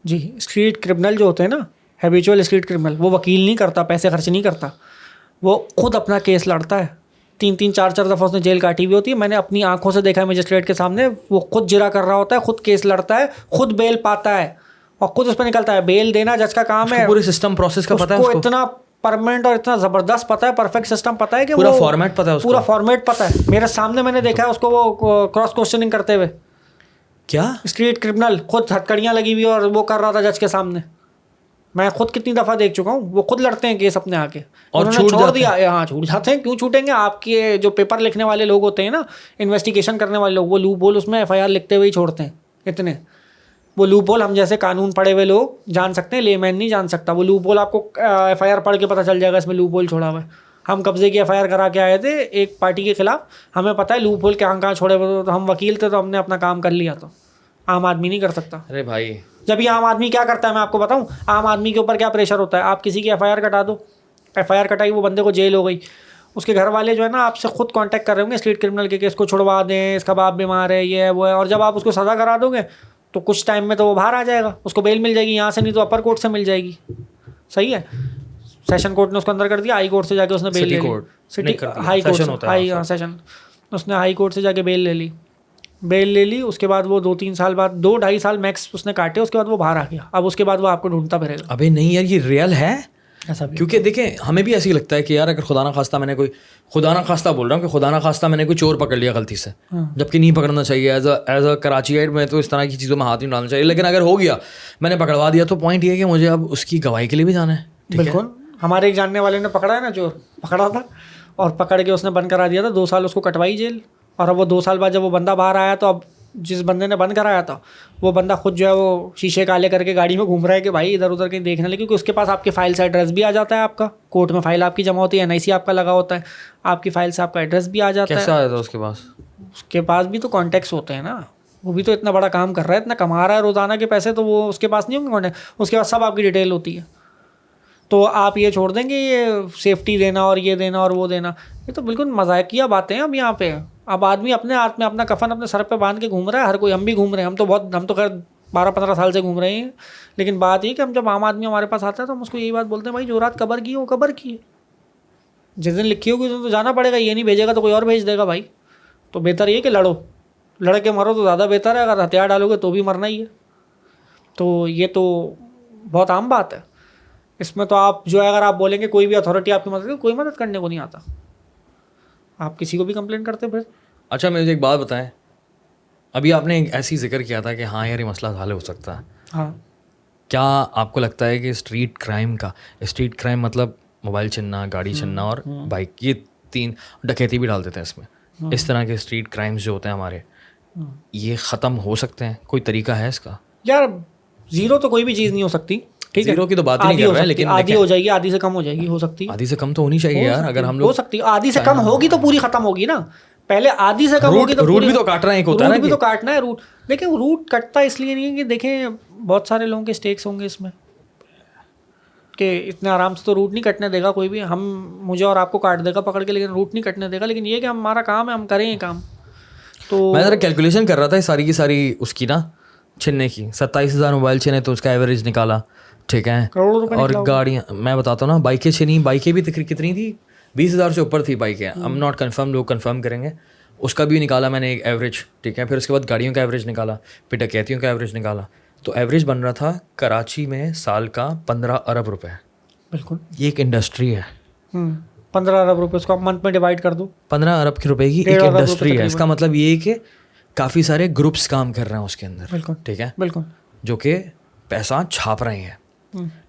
जी, स्ट्रीट क्रिमिनल जो होते हैं ना, हैबिचुअल स्ट्रीट क्रिमिनल, वो वकील नहीं करता, पैसे खर्च नहीं करता, वो खुद अपना केस लड़ता है। 3-3, 4-4 दफ़ा उसने जेल काटी हुई होती है। मैंने अपनी आंखों से देखा है मजिस्ट्रेट के सामने, वो खुद जिरा कर रहा होता है, खुद केस लड़ता है, खुद बेल पाता है और खुद उस पर निकलता है। बेल देना जज का काम है।
पूरे सिस्टम प्रोसेस का पता है उसको,
इतना परमानेंट और इतना ज़बरदस्त पता है, परफेक्ट सिस्टम पता है कि
पूरा फॉर्मेट पता है उसको,
पूरा फॉर्मेट पता है। मेरे सामने मैंने देखा है उसको, वो क्रॉस क्वेश्चनिंग करते हुए।
क्या?
स्ट्रीट क्रिमिनल खुद हथकड़ियाँ लगी हुई और वो कर रहा था जज के सामने। मैं खुद कितनी दफ़ा देख चुका हूँ, वो खुद लड़ते हैं केस अपने आके
और
उन्होंने
छूट
छोड़
जाते
दिया। हाँ छूट जाते हैं, क्यों छूटेंगे? आपके जो पेपर लिखने वाले लोग होते हैं ना, इन्वेस्टिगेशन करने वाले लोग, वो लूप होल उसमें FIR लिखते हुए ही छोड़ते हैं इतने। वो लूप होल हम जैसे कानून पढ़े हुए लोग जान सकते हैं, लेमैन नहीं जान सकता। वो लूप होल आपको FIR पढ़ के पता चल जाएगा इसमें लूप होल छोड़ा हुआ है। हम कब्जे की FIR करा के आए थे एक पार्टी के खिलाफ, हमें पता है लूप होल कहाँ कहाँ छोड़े हुए, तो हम वकील थे तो हमने अपना काम कर लिया। तो आम आदमी नहीं कर सकता।
अरे भाई
जब ये आम आदमी क्या करता है मैं आपको बताऊं, आम आदमी के ऊपर क्या प्रेशर होता है। आप किसी की FIR कटा दो, FIR कटाई, वो बंदे को जेल हो गई, उसके घर वाले जो है ना आपसे खुद कांटेक्ट कर रहे होंगे स्ट्रीट क्रिमिनल के, इसको छुड़वा दें, इसका बाप बीमार है, ये है वो है। और जब आप उसको सज़ा करा दोगे तो कुछ टाइम में तो वो बाहर आ जाएगा, उसको बेल मिल जाएगी यहाँ से, नहीं तो अपर कोर्ट से मिल जाएगी। सही है, सेशन कोर्ट ने उसको अंदर कर दिया, हाई कोर्ट से जाके उसने बेल ले ली। City high court, high session, उसने हाई कोर्ट से जाके बेल ले ली। उसके बाद वो 2-3 साल बाद, 2-2.5 साल मैक्स उसने काटे, उसके बाद वो बाहर आ गया। अब उसके बाद वो आपको ढूंढता फिरेगा।
अबे नहीं यार, ये रियल है
ऐसा भी,
क्योंकि देखें हमें भी ऐसे ही लगता है कि यार अगर खुदा ना खास्ता मैंने कोई, खुदा ना खास्ता बोल रहा हूँ कि खुदा ना खास्ता मैंने कोई चोर पकड़ लिया गलती से, जबकि नहीं पकड़ना चाहिए। एज अ कराचीआइट में तो इस तरह की चीज़ों में हाथ नहीं डालना चाहिए, लेकिन अगर हो गया मैंने पकड़वा दिया तो पॉइंट ये है कि मुझे अब उसकी गवाही के लिए भी जाना है।
बिल्कुल। हमारे एक जानने वाले ने पकड़ा है ना, चोर पकड़ा था और पकड़ के उसने बंद करा दिया था, 2 साल उसको कटवाई जेल। और अब वो 2 साल बाद जब वो बंदा बाहर आया तो अब जिस बंदे ने बंद कराया था वो बंदा खुद जो है वो शीशे काले करके गाड़ी में घूम रहा है कि भाई इधर उधर कहीं देखने लगे, क्योंकि उसके पास आपके फाइल से एड्रेस भी आ जाता है, आपका कोर्ट में फाइल आपकी जमा होती है, NIC आपका लगा होता है, आपकी फाइल से आपका एड्रेस भी आ जाता है।
कैसा आया था उसके पास?
उसके पास भी तो कॉन्टैक्ट्स होते हैं ना, वो भी तो इतना बड़ा काम कर रहा है, इतना कमा रहा है रोजाना के पैसे, तो वो उसके पास नहीं होंगे कॉन्टैक्ट, उसके पास सब आपकी डिटेल होती है। तो आप ये छोड़ देंगे ये सेफ्टी देना और ये देना और वो देना, ये तो बिल्कुल मजाकिया बातें हैं। अब यहाँ पे अब आदमी अपने हाथ में अपना कफन अपने सर पे बांध के घूम रहा है, हर कोई, हम भी घूम रहे हैं, हम तो खैर 12-15 साल से घूम रहे हैं। लेकिन बात ये कि हम जब आम आदमी हमारे पास आता है तो हम उसको यही बात बोलते हैं, भाई जो रात कबर की है वो कबर की है, जिस दिन लिखी होगी उस दिन तो जाना पड़ेगा, ये नहीं भेजेगा तो कोई और भेज देगा भाई। तो बेहतर ये कि लड़ो, लड़ के मरो तो ज़्यादा बेहतर है, अगर हथियार डालोगे तो भी मरना ही है। तो ये तो बहुत आम बात है। इसमें तो आप जो है, अगर आप बोलेंगे कोई भी अथॉरिटी आपकी मदद करे, कोई मदद करने को नहीं आता, आप किसी को भी कंप्लेंट करते फिर।
अच्छा मुझे एक बात बताएं, अभी आपने एक ऐसी जिक्र किया था कि हाँ यार ये मसला हल हो सकता है।
हाँ,
क्या आपको लगता है कि स्ट्रीट क्राइम मतलब मोबाइल छीनना, गाड़ी छीनना और बाइक, ये 3 डकैती भी डाल देते हैं इसमें, इस तरह के स्ट्रीट क्राइम्स जो होते हैं हमारे, ये ख़त्म हो सकते हैं? कोई तरीका है इसका?
यार जीरो तो कोई भी चीज़ नहीं हो सकती, ठीक है,
जीरो की तो बात ही नहीं कर रहे हैं, लेकिन
आधी हो जाएगी, आधी से कम हो जाएगी, हो सकती है।
आधी से कम तो होनी चाहिए यार, अगर हम लोग
हो सकती है, आधी से कम होगी तो पूरी खत्म होगी ना। पहले आधी से कम होगी तो
रूट भी तो काटना है, एक होता है ना,
रूट भी तो काटना है रूट। लेकिन रूट कटता इसलिए नहीं है कि देखें बहुत सारे लोगों के स्टेक्स होंगे इसमें, कि इतने आराम से तो रूट नहीं कटने देगा कोई भी। हम मुझे और आपको काट देगा पकड़ के, लेकिन रूट नहीं कटने देगा। लेकिन ये कि हमारा काम है, हम करें ये काम। तो
मैं ज़रा कैलकुलेशन कर रहा था सारी की सारी उसकी ना, छीनने की 27,000 मोबाइल छीने तो उसका एवरेज निकाला, ठीक है,
करोड़ों रुपए
और गाड़ियाँ मैं बताता हूँ ना, बाइकें छीनी, बाइकें भी कितनी थी, 20,000 से ऊपर थी बाइकें। आई एम नॉट कन्फर्म, लोग कन्फर्म करेंगे। उसका भी निकाला मैंने एक एवरेज, ठीक है। फिर उसके बाद गाड़ियों का एवरेज निकाला, फिर डकैतियों का एवरेज निकाला, तो एवरेज बन रहा था कराची में साल का 15 अरब रुपए।
बिल्कुल,
ये एक इंडस्ट्री है।
15 अरब रुपए उसको आप मंथ में डिवाइड कर दो,
15 अरब के रुपए की एक इंडस्ट्री है। इसका मतलब ये है कि काफ़ी सारे ग्रुप्स काम कर रहे हैं उसके अंदर,
बिल्कुल
ठीक है,
बिल्कुल,
जो कि पैसा छाप रहे हैं,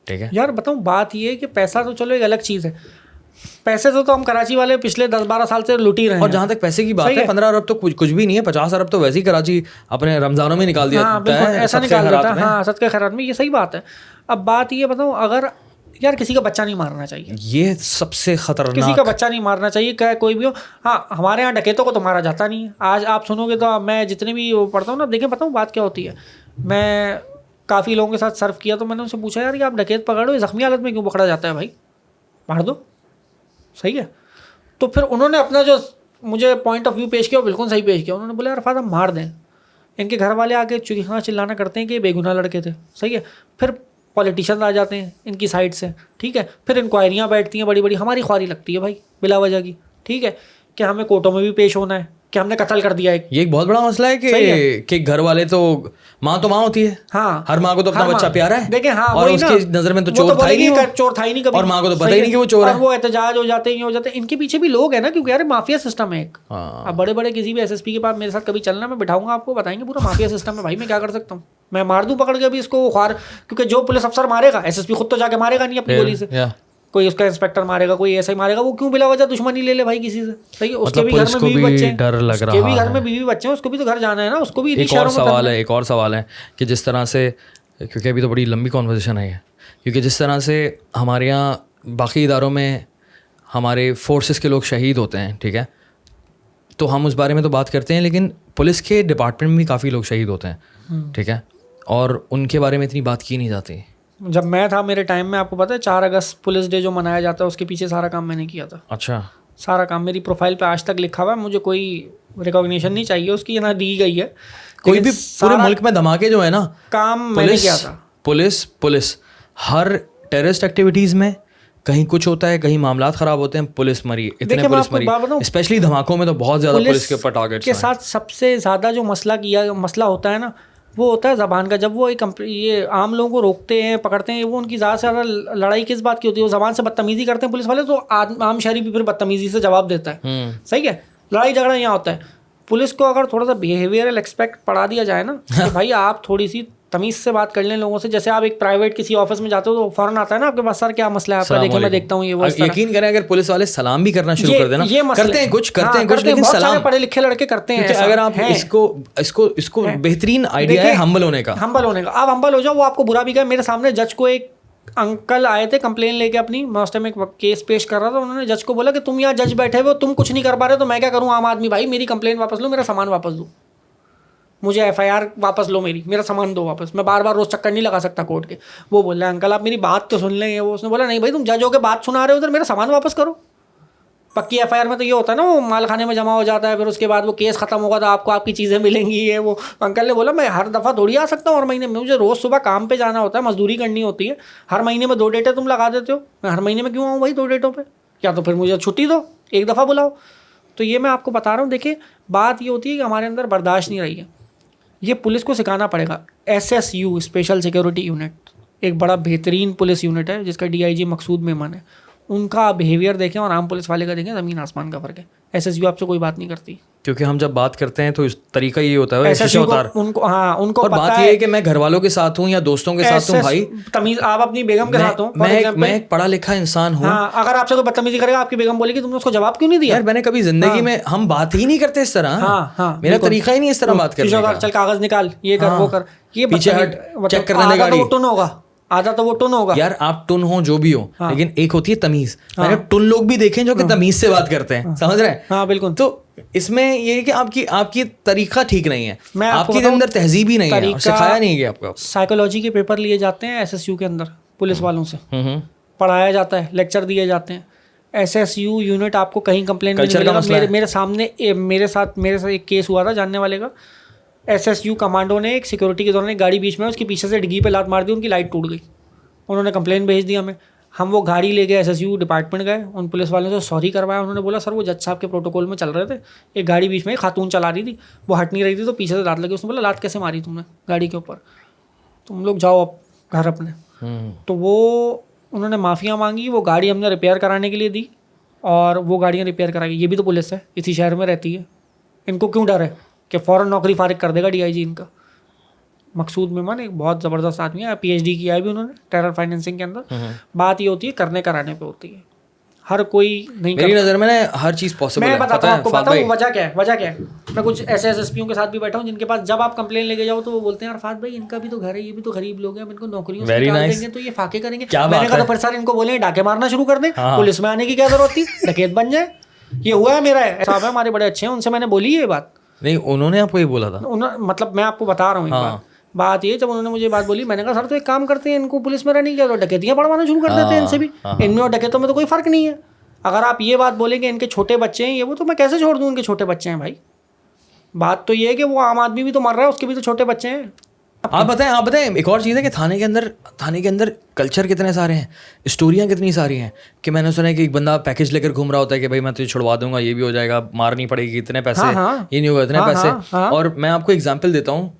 ठीक है।
यार बताऊँ, बात ये है कि पैसा तो चलो एक अलग चीज़ है, पैसे तो हम कराची वाले पिछले 10-12 साल से लूट ही रहे हैं।
और जहाँ तक पैसे की बात है, 15 अरब तो कुछ भी नहीं है। 50 अरब तो वैसे ही कराची अपने रमजानों में निकाल दिया
है, ऐसा निकाल देता है। हाँ, सदके खैरात में, ये सही बात है। अब बात ये बताऊँ, अगर यार किसी का बच्चा नहीं मारना चाहिए, ये
सबसे खतरनाक,
किसी का बच्चा नहीं मारना चाहिए, क्या कोई भी हो। हाँ, हमारे यहाँ डकैतों को तो मारा जाता नहीं है। आज आप सुनोगे तो, मैं जितने भी वो पढ़ता हूँ ना, देखें बताऊँ बात क्या होती है, मैं काफ़ी लोगों के साथ सर्व किया तो मैंने उनसे पूछा, यार ये आप डकैत पकड़ो, जख्मी हालत में क्यों पकड़ा जाता है भाई, मार दो, सही है। तो फिर उन्होंने अपना जो मुझे पॉइंट ऑफ व्यू पेश किया, वो बिल्कुल सही पेश किया। उन्होंने बोला यार फादर मार दें, इनके घर वाले आके चुखियाँ चिल्लाना करते हैं कि बेगुनाह लड़के थे, सही है। फिर पॉलिटिशियंस आ जाते हैं इनकी साइड से, ठीक है। फिर इंक्वायरियाँ बैठती हैं बड़ी बड़ी, हमारी ख्वारी लगती है भाई बिला वजह की, ठीक है, कि हमें कोर्टों में भी पेश होना है, कि हमने कत्ल कर दिया एक।
ये एक बहुत बड़ा मसला है कि घर वाले तो माँ होती है।
हाँ,
हर माँ को तो अपना बच्चा प्यारा है।
देखें, हाँ,
और उसकी नजर में तो चोर था ही नहीं,
चोर था ही नहीं कभी,
और माँ को तो पता ही नहीं कि वो चोर है,
और वो एहतजाज हो जाते हैं, हो जाते हैं। इनके पीछे भी लोग हैं ना, क्योंकि यार माफिया सिस्टम है एक। अब बड़े बड़े किसी भी एसएसपी के पास मेरे साथ कभी चलना, मैं बिठाऊंगा आपको, बताएंगे पूरा माफिया सिस्टम है भाई, मैं क्या कर सकता हूँ, मैं मार दूं पकड़ के अभी इसको खार, क्योंकि जो पुलिस अफसर मारेगा एसएसपी खुद तो जाके मारेगा नहीं अपनी गोली से, कोई उसका इंस्पेक्टर मारेगा, कोई ऐसा ही मारेगा, वो क्यों बिला वजह दुश्मनी ले ले भाई किसी से। सही है, उसके भी घर में बीवी बच्चे हैं,
डर लग रहा है,
उसके भी घर में बीवी बच्चे हैं, उसको भी तो घर जाना है ना, उसको भी।
एक और सवाल है कि जिस तरह से, क्योंकि अभी तो बड़ी लंबी कॉन्वर्सेशन है, क्योंकि जिस तरह से हमारे यहाँ बाकी इदारों में हमारे फोर्सेस के लोग शहीद होते हैं, ठीक है, तो हम उस बारे में तो बात करते हैं, लेकिन पुलिस के डिपार्टमेंट में भी काफ़ी लोग शहीद होते हैं, ठीक है, और उनके बारे में इतनी बात की नहीं जाती।
जब मैं था मेरे टाइम में, आपको पता है 4 अगस्त पुलिस डे जो मनाया जाता है, उसके पीछे सारा काम मैंने किया था।
अच्छा। सारा
काम मेरी प्रोफाइल पे आज तक लिखा हुआ है, मुझे कोई रिकॉग्निशन नहीं चाहिए उसकी, ना दी गई है,
कोई भी पूरे मुल्क में धमाके जो है ना,
काम मैंने किया था।
पुलिस हर टेररिस्ट एक्टिविटीज़ में कहीं कुछ होता है, कहीं मामलात ख़राब होते हैं, पुलिस मरी, इतने पुलिस मरी, स्पेशली धमाकों में तो बहुत ज़्यादा पुलिस के ऊपर टारगेट्स
के साथ सबसे ज़्यादा जो मसला होता है ना, वो होता है ज़बान का। जब वो ये आम लोगों को रोकते हैं, पकड़ते हैं, वो उनकी ज़्यादा से ज़्यादा लड़ाई किस बात की होती है, वो ज़बान से बदतमीज़ी करते हैं पुलिस वाले, तो आम शहरी भी फिर बदतमीज़ी से जवाब देता है। सही है, लड़ाई झगड़ा यहाँ होता है। पुलिस को अगर थोड़ा सा बिहेवियरल एक्सपेक्ट पढ़ा दिया जाए ना, कि भाई आप थोड़ी सी तमीज़ से बात कर लें लोगों से, जैसे आप एक प्राइवेट किसी ऑफिस में जाते हो तो फौरन आता है ना आपके पास, सर क्या मसला है आपका, देखिए मैं देखता हूँ ये वो।
यकीन करें अगर पुलिस वाले सलाम भी करना शुरू कर देना, करते हैं कुछ लेकिन सलाम
पढ़े लिखे लड़के करते हैं।
अगर आप इसको बेहतरीन आइडिया है हम्बल होने का,
आप हम्बल हो जाओ। वो आपको बुरा भी कहे, मेरे सामने जज को एक अंकल आए थे कंप्लेन लेके अपनी, मैं उस टाइम एक केस पेश कर रहा था, उन्होंने जज को बोला कि तुम यहाँ जज बैठे हो, तुम कुछ नहीं कर पा रहे, तो मैं क्या करूँ आम आदमी भाई, मेरी कंप्लेन वापस लो, मेरा सामान वापस दो, मुझे एफआईआर वापस लो, मेरा सामान दो वापस, मैं बार बार रोज चक्कर नहीं लगा सकता कोर्ट के। वो बोल रहा है अंकल आप मेरी बात तो सुन लेंगे। वो उसने बोला नहीं भाई, तुम जज हो के बात सुना रहे हो उधर, मेरा सामान वापस करो। पक्की एफआईआर में तो ये होता है ना, वो माल खाने में जमा हो जाता है, फिर उसके बाद वो केस खत्म होगा तो आपको आपकी चीज़ें मिलेंगी। ये वो अंकल ने बोला मैं हर दफ़ा थोड़ी आ सकता हूँ हर महीने में, मुझे रोज़ सुबह काम पे जाना होता है, मजदूरी करनी होती है, हर महीने में 2 डेटें तुम लगा देते हो, मैं हर महीने में क्यों आऊँ भाई 2 डेटों पर, या तो फिर मुझे छुट्टी दो, एक दफ़ा बुलाओ। तो ये मैं आपको बता रहा हूँ। देखिए बात ये होती है कि हमारे अंदर बर्दाश्त नहीं रही है, ये पुलिस को सिखाना पड़ेगा। SSU स्पेशल सिक्योरिटी यूनिट एक बड़ा बेहतरीन पुलिस यूनिट है, जिसका DIG मकसूद मेमन है। उनका बिहेवियर देखें और आम पुलिस वाले का देखें, ज़मीन आसमान का फ़र्क है। SSU आपसे कोई बात नहीं करती,
क्योंकि हम जब बात करते हैं तो इस तरीका ये होता है
उनको
और बात ये है कि मैं घर वालों के साथ हूँ या दोस्तों के साथ हूँ, भाई
तमीज़ आप अपनी बेगम के साथ हो,
मैं एक पढ़ा लिखा इंसान हूँ।
अगर आपसे कोई बदतमीजी करेगा, आपकी बेगम बोलेगी तुमने उसको जवाब क्यों नहीं दिया।
यार मैंने कभी जिंदगी में, हम बात ही नहीं करते इस तरह, मेरा तरीका ही नहीं इस तरह बात करने का।
चल कागज निकाल, ये कर वो कर, ये
पीछे हट, चेक करने लगा गाड़ी,
होगा आधा तो वो टुन होगा।
यार आप टुन हो जो भी हो, लेकिन एक होती है तमीज। मैंने टुन लोग भी देखे जो कि तमीज से बात करते हैं, समझ रहे हैं?
हाँ बिल्कुल।
तो इसमें ये है कि आपकी तरीका ठीक नहीं है, आपके अंदर तहजीब ही नहीं है, सिखाया नहीं गया आपको।
साइकोलॉजी के पेपर लिए जाते हैं SSU के अंदर पुलिस वालों से, पढ़ाया जाता है, लेक्चर दिए जाते हैं। SSU यूनिट आपको कहीं कंप्लेन नहीं मिलेगा। मेरे सामने मेरे साथ एक केस हुआ था जानने वाले का। SSU कमांडो ने एक सिक्योरिटी के दौरान एक गाड़ी बीच में उसके पीछे से डिग्गी पे लात मार दी, उनकी लाइट टूट गई। उन्होंने कंप्लेन भेज दी हमें, हम वो गाड़ी ले गए SSU डिपार्टमेंट गए, उन पुलिस वालों से सॉरी करवाया। उन्होंने बोला सर वो जज साहब के प्रोटोकॉल में चल रहे थे, एक गाड़ी बीच में खातून चला रही थी, वो हट नहीं रही थी, तो पीछे से लात लगी। उसने बोला लात कैसे मारी तुमने गाड़ी के ऊपर, तुम लोग जाओ अब घर अपने। तो वो उन्होंने माफ़िया मांगी, वो गाड़ी हमने रिपेयर कराने के लिए दी और वो गाड़ियाँ रिपेयर कराई। ये भी तो पुलिस है, इसी शहर में रहती है, इनको क्यों डर है कि फ़ौरन नौकरी फारिग कर देगा DIG इनका। मकसूद मेमन एक बहुत ज़बरदस्त आदमी है, PhD किया है भी उन्होंने टेरर फाइनेंसिंग के अंदर। बात ये होती है करने कराने पे होती है, हर कोई नहीं।
मेरी नज़र में ना हर चीज़ पॉसिबल है।
मैं बताता हूँ आपको, बताऊँ वजह क्या है। मैं कुछ ऐसे SSPओं के साथ भी बैठा हूँ जिनके पास जब आप कंप्लेन लेके जाओ तो वो बोलते हैं अरफात भाई इनका भी तो घर है, ये भी तो गरीब लोग हैं, हम इनको नौकरियों से निकाल देंगे तो ये फाके करेंगे। मैंने कहा तो फिर सर इनको बोले डाके मारना शुरू कर दें, पुलिस में आने की क्या जरूरत थी, डकैत बन जाए। ये हुआ है मेरा साहब है, हमारे बड़े अच्छे हैं, उनसे मैंने बोली ये बात।
नहीं उन्होंने आपको ये बोला था?
मतलब मैं आपको बता रहा हूँ बात ये, जब उन्होंने मुझे बात बोली मैंने कहा सर तो एक काम करते हैं, इनको पुलिस में रहने की, डकैतियाँ पढ़वाना शुरू कर देते हैं इनसे भी, इनमें और डकैतों में तो कोई फर्क नहीं है। अगर आप ये बात बोलेंगे इनके छोटे बच्चे हैं ये वो, तो मैं कैसे छोड़ दूँ, इनके छोटे बच्चे हैं भाई। बात तो ये है कि वो आम आदमी भी तो मर रहा है, उसके भी तो छोटे बच्चे हैं।
आप बताएं एक और चीज़ है कि थाने के अंदर कल्चर कितने सारे हैं, स्टोरियाँ कितनी सारी हैं कि मैंने सुना है कि एक बंदा पैकेज लेकर घूम रहा होता है कि भाई मैं तुझे छुड़वा दूंगा, ये भी हो जाएगा, मारनी पड़ेगी इतने पैसे, ये नहीं होगा इतने पैसे। और मैं आपको एग्जाम्पल देता हूँ,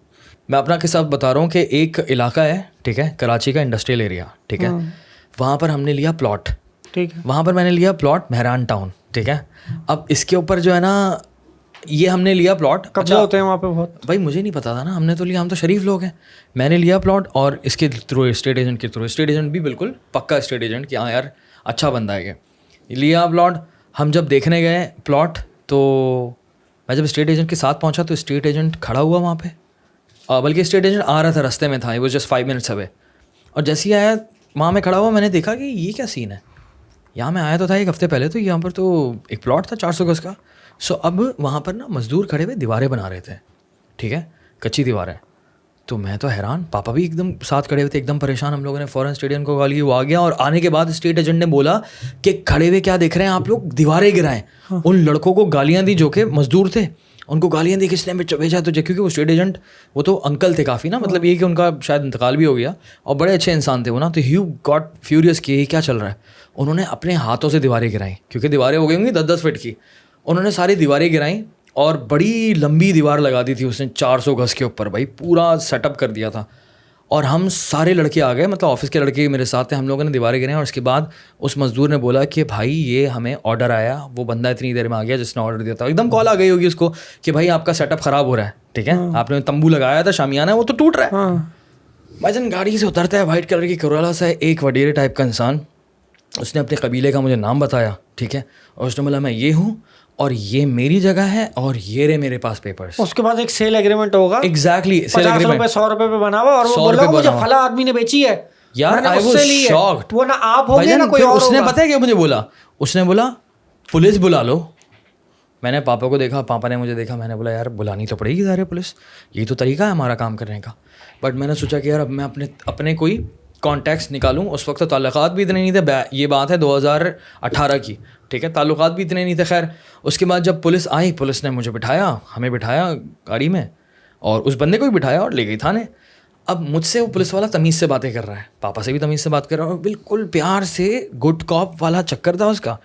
मैं अपना के साथ बता रहा हूँ कि एक इलाका है, ठीक है, कराची का इंडस्ट्रियल एरिया, ठीक है, वहाँ पर हमने लिया प्लॉट,
ठीक है,
वहाँ पर मैंने लिया प्लॉट मेहरान टाउन, ठीक है। अब इसके ऊपर जो है ना, ये हमने लिया प्लॉट,
कब्जा होते हैं वहाँ पे बहुत,
भाई मुझे नहीं पता था ना, हमने तो लिया, हम तो शरीफ लोग हैं। मैंने लिया प्लॉट और इसके थ्रू स्टेट एजेंट के थ्रू, स्टेट एजेंट भी बिल्कुल पक्का स्टेट एजेंट कि हाँ यार अच्छा बंदा है ये, लिया प्लॉट। हम जब देखने गए प्लॉट, तो मैं जब स्टेट एजेंट के साथ पहुँचा तो स्टेट एजेंट खड़ा हुआ वहाँ पे, बल्कि स्टेट एजेंट आ रहा था, रास्ते में था, वो जस्ट 5 मिनट्स अवे। और जैसे ही आया वहाँ में खड़ा हुआ, मैंने देखा कि ये क्या सीन है, यहाँ मैं आया तो था 1 हफ्ते पहले, तो यहाँ पर तो एक प्लॉट था 400 गज का। सो अब वहाँ पर ना मज़दूर खड़े हुए दीवारें बना रहे थे, ठीक है, कच्ची दीवारें। तो मैं तो हैरान, पापा भी एकदम साथ खड़े हुए थे, एकदम परेशान। हम लोगों ने फ़ौरन स्टेडियम को कॉल किया, वो आ गया। और आने के बाद स्टेट एजेंट ने बोला कि खड़े हुए क्या देख रहे हैं आप लोग, दीवारें गिराएं। उन लड़कों को गालियाँ दी जो कि मज़दूर थे, उनको गालियाँ दी, किसने भेजा तुझे, क्योंकि वो स्टेट एजेंट, वो तो अंकल थे काफ़ी ना, मतलब ये कि उनका शायद इंतकाल भी हो गया और बड़े अच्छे इंसान थे वो ना। तो ही गॉट फ्यूरियस कि ये क्या चल रहा है। उन्होंने अपने हाथों से दीवारें गिराई, क्योंकि दीवारें हो गई होंगी 10-10 फीट की। उन्होंने सारी दीवारें गिराई और बड़ी लंबी दीवार लगा दी थी उसने 400 गज के ऊपर, भाई पूरा सेटअप कर दिया था। और हम सारे लड़के आ गए, मतलब ऑफिस के लड़के मेरे साथ थे, हम लोगों ने दीवारें गिराई। और उसके बाद उस मजदूर ने बोला कि भाई ये हमें ऑर्डर आया, वो बंदा इतनी देर में आ गया जिसने ऑर्डर दिया था, एकदम कॉल आ गई होगी उसको कि भाई आपका सेटअप ख़राब हो रहा है, ठीक है, आपने तंबू लगाया था, शामियाना वो तो टूट रहा है। भाईजान गाड़ी से उतरता है वाइट कलर की करोला सा, एक वडेरे टाइप का इंसान, उसने अपने कबीले का मुझे नाम बताया, ठीक है, और उसने बोला मैं ये हूँ और ये मेरी जगह है और ये रहे मेरे पास पेपर्स।
उसके बाद एक सेल एग्रीमेंट होगा,
एग्जैक्टली, सेल एग्रीमेंट
100 रुपए पे बना हुआ, और वो बोला मुझे फला आदमी ने बेची है
यार। आई वाज शॉक्ड,
वो ना आप हो गए ना कोई और।
उसने पता है क्या मुझे बोला, उसने बोला पुलिस बुला लो। मैंने पापा को देखा, पापा ने मुझे देखा, मैंने बोला यार बुलानी तो पड़ेगी सारे पुलिस, यही तो तरीका है हमारा काम करने का। बट मैंने सोचा कि यार अब मैं अपने कोई कॉन्टैक्ट्स निकालूँ। उस वक्त तो ताल्लुकात भी इतने नहीं थे, ये बात है 2018 की, ठीक है, ताल्लुकात भी इतने नहीं थे। खैर उसके बाद जब पुलिस आई, पुलिस ने मुझे बिठाया, हमें बिठाया गाड़ी में और उस बंदे को भी बिठाया और ले गई थाने। अब मुझसे वो पुलिस वाला तमीज़ से बातें कर रहा है, पापा से भी तमीज़ से बात कर रहा है, और बिल्कुल प्यार से गुड कॉप वाला चक्कर था उसका।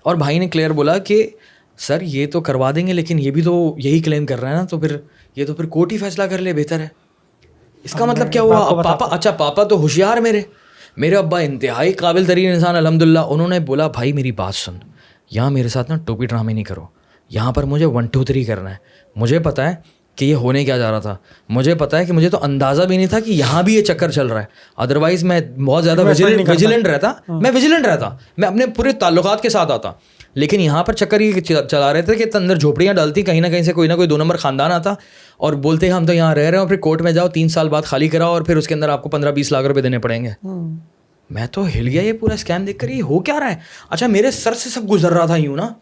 और भाई ने क्लियर बोला कि सर ये तो करवा देंगे, लेकिन ये भी तो यही क्लेम कर रहा है ना, तो फिर ये तो फिर कोर्ट ही फैसला कर ले, बेहतर है। इसका मतलब क्या हुआ? पापा, अच्छा पापा तो होशियार, मेरे अब्बा इंतहाई काबिल तरीन इंसान अल्हम्दुलिल्लाह। उन्होंने बोला भाई मेरी बात सुन, यहाँ मेरे साथ ना टोपी ड्रामे नहीं करो, यहाँ पर मुझे 1 2 3 करना है। मुझे पता है कि ये होने क्या जा रहा था, मुझे पता है कि मुझे तो अंदाज़ा भी नहीं था कि यहाँ भी ये चक्कर चल रहा है। अदरवाइज़ मैं बहुत ज़्यादा विजिलेंट रहता, मैं अपने पूरे ताल्लुकात के साथ आता। लेकिन यहाँ पर चक्कर ये चला रहे थे कि अंदर झोपड़ियाँ डालती, कहीं ना कहीं से कोई ना कोई 2 नंबर ख़ानदान आता और बोलते हम तो यहाँ रह रहे हैं, और फिर कोर्ट में जाओ 3 साल बाद खाली कराओ और फिर उसके अंदर आपको 15-20 लाख रुपए देने पड़ेंगे। मैं तो हिल गया ये पूरा स्कैम देखकर, ये हो क्या रहा है। अच्छा मेरे सर से सब गुजर रहा था यूँ ना,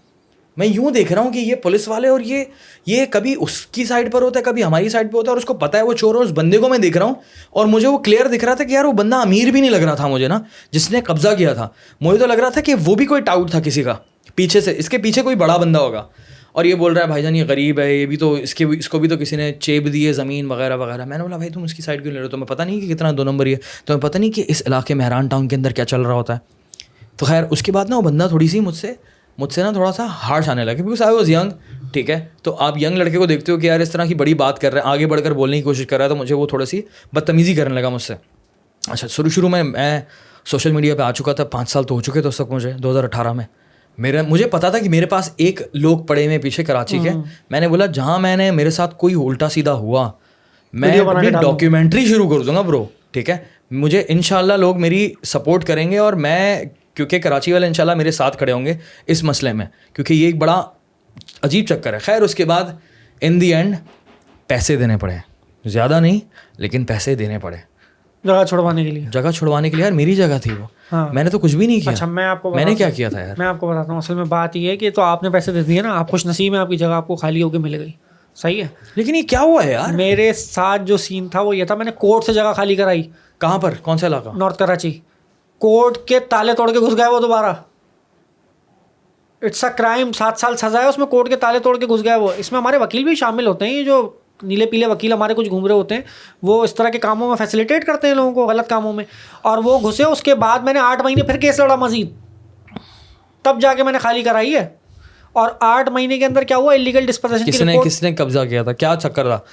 मैं यूँ देख रहा हूँ कि ये पुलिस वाले और ये कभी उसकी साइड पर होता है, कभी हमारी साइड पर होता है, और उसको पता है वो चोर है। उस बंदे को मैं देख रहा हूँ और मुझे वो क्लियर दिख रहा था कि यार वो बंदा अमीर भी नहीं लग रहा था मुझे ना, जिसने कब्जा किया था। मुझे तो लग रहा था कि वो भी कोई टाउट था किसी का पीछे से, इसके पीछे कोई बड़ा बंदा होगा। और ये बोल रहा है भाईजान ये गरीब है, ये भी तो इसको भी तो किसी ने चेप दी है ज़मीन वगैरह वगैरह। मैंने बोला भाई तुम उसकी साइड क्यों ले रहे हो, तुम्हें पता नहीं कि कितना 2 नंबर ही है, तुम्हें पता नहीं कि इस इलाके मेहरान टाउन के अंदर क्या चल रहा होता है। तो खैर उसके बाद ना वो बंदा थोड़ी सी मुझसे ना थोड़ा सा हार्श आने लगा, बिकॉज आई वॉज यंग, ठीक है। तो आप यंग लड़के को देखते हो कि यार इस तरह की बड़ी बात कर रहे हैं, आगे बढ़कर बोलने की कोशिश कर रहा है, तो मुझे वो थोड़ी सी बदतमीज़ी करने लगा मुझसे। अच्छा शुरू में मैं सोशल मीडिया पे आ चुका था, 5 साल तो हो चुके थे उस तक मुझे, 2018 में। मुझे पता था कि मेरे पास एक लोग पड़े हुए पीछे कराची के। मैंने बोला जहाँ मेरे साथ कोई उल्टा सीधा हुआ, मैं अपनी डॉक्यूमेंट्री शुरू कर दूंगा ब्रो, ठीक है। मुझे इंशाल्लाह लोग मेरी सपोर्ट करेंगे, और मैं क्योंकि कराची वाले इंशाल्लाह मेरे साथ खड़े होंगे इस मसले में, क्योंकि ये एक बड़ा अजीब चक्कर है। खैर उसके बाद इन दी एंड पैसे देने पड़े, ज़्यादा नहीं लेकिन पैसे देने पड़े
जगह छुड़वाने के लिए। यार मेरी जगह थी वो, हाँ। मैंने तो कुछ भी नहीं किया। अच्छा मैंने क्या किया था यार, मैं आपको बताता हूँ। असल में बात ये है कि तो आपने पैसे दे दिए ना, आप खुश नसीब है, आपकी जगह आपको खाली होकर मिल गई, सही है।
लेकिन ये क्या हुआ है यार,
मेरे साथ जो सीन था वो ये था, मैंने कोर्ट से जगह खाली कराई।
कहाँ पर, कौन सा इलाका?
नॉर्थ कराची। कोर्ट के ताले तोड़ के घुस गए वो दोबारा, इट्स अ क्राइम, 7 साल सजा है उसमें, कोर्ट के ताले तोड़ के घुस गया वो। इसमें हमारे वकील भी शामिल होते हैं, ये जो नीले पीले वकील हमारे कुछ घूम रहे होते हैं, वो इस तरह के कामों में फैसिलिटेट करते हैं लोगों को, गलत कामों में, और वो घुसे। उसके बाद मैंने 8 महीने फिर केस लड़ा मजीद, तब जाके मैंने खाली कराई है। और 8 महीने के अंदर क्या हुआ, इलीगल डिस्पोजेशन की रिपोर्ट।
किसने कब्जा किया था, क्या चक्कर था?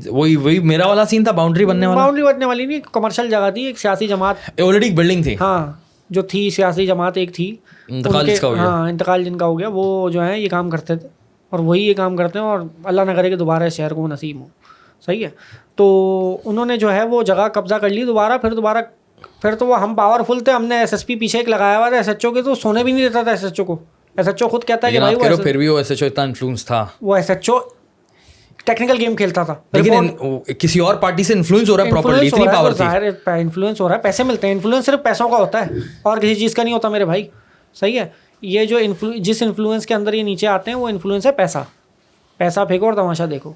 वही मेरा वाला सीन था, बाउंड्री बनने वाला।
बाउंड्री बनने वाली नहीं, कमर्शियल जगह थी, एक सियासी जमात
ऑलरेडी एक बिल्डिंग थी,
हाँ, जो थी सियासी जमात एक थी,
इंतकाल जिसका हो गया।
हाँ, इंतकाल जिनका हो गया, वो जो है ये काम करते थे, और वही ये काम करते हैं, और अल्लाह ना करे कि दोबारा इस शहर को नसीब हो। सही है, तो उन्होंने जो है वो जगह कब्जा कर ली दोबारा। फिर तो वो हम पावरफुल थे, हमने एसएसपी पीछे एक लगाया हुआ था एसएचओ के, तो सोने भी नहीं देता था एसएचओ को। एसएचओ खुद कहता है कि भाई वो
फिर भी वो एसएचओ इतना इन्फ्लुएंस था, वो
एसएचओ टेक्निकल गेम खेलता था,
लेकिन किसी और पार्टी से इन्फ्लुएंस हो रहा है प्रॉपर्ली, इतनी पावर थी।
इन्फ्लुएंस हो रहा है, पैसे मिलते हैं, इन्फ्लुएंस सिर्फ पैसों का होता है और किसी चीज़ का नहीं होता मेरे भाई। सही है, ये जो जिस इन्फ्लुएंस के अंदर ये नीचे आते हैं वो इन्फ्लुएंस है पैसा। पैसा फेंको और तमाशा देखो।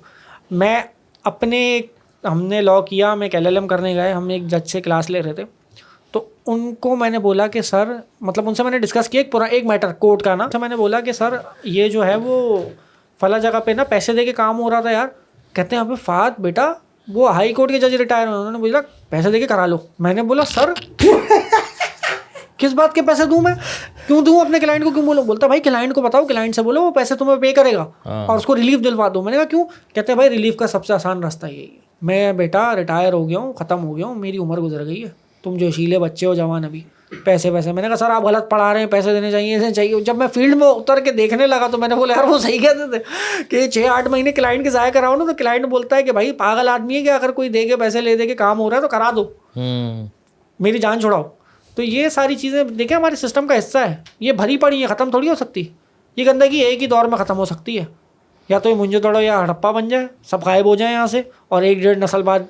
हमने लॉ किया, हम एक LLM करने गए, हम एक जज से क्लास ले रहे थे, तो उनको मैंने बोला कि सर, मतलब उनसे मैंने डिस्कस किया एक मैटर कोर्ट का ना, तो मैंने बोला कि सर ये जो है वो फला जगह पे ना पैसे दे के काम हो रहा था यार। कहते हैं अबे फात बेटा, वो हाई कोर्ट के जज रिटायर हुए, उन्होंने बोला पैसे दे के करा लो। मैंने बोला सर किस बात के पैसे दूं मैं, क्यों दूं, अपने क्लाइंट को क्यों बोलो? बोलता भाई क्लाइंट को बताओ, क्लाइंट से बोलो वो पैसे तुम्हें पे करेगा और उसको रिलीफ दिलवा दो। मैंने कहा क्यों? कहते हैं भाई रिलीफ का सबसे आसान रास्ता यही है, मैं बेटा रिटायर हो गया हूँ, ख़त्म हो गया हूँ, मेरी उम्र गुजर गई है, तुम जो शीले बच्चे हो जवान अभी, पैसे। मैंने कहा सर आप गलत पढ़ा रहे हैं, पैसे देने चाहिए, ऐसे चाहिए। जब मैं फील्ड में उतर के देखने लगा तो मैंने बोला यार वो सही कहते थे कि 6-8 महीने क्लाइंट के ज़ाया कराओ ना, तो क्लाइंट बोलता है कि भाई पागल आदमी है कि अगर कोई दे के पैसे ले दे के काम हो रहा है तो करा दो, मेरी जान छुड़ाओ। तो ये सारी चीज़ें देखें हमारे सिस्टम का हिस्सा है, ये भरी पड़ी है, ख़त्म थोड़ी हो सकती। ये गंदगी एक ही दौर में ख़त्म हो सकती है, या तो ये मुंजे तोड़ो या हड़प्पा बन जाए, सब गायब हो जाए यहाँ से, और 1-1.5 नस्ल बाद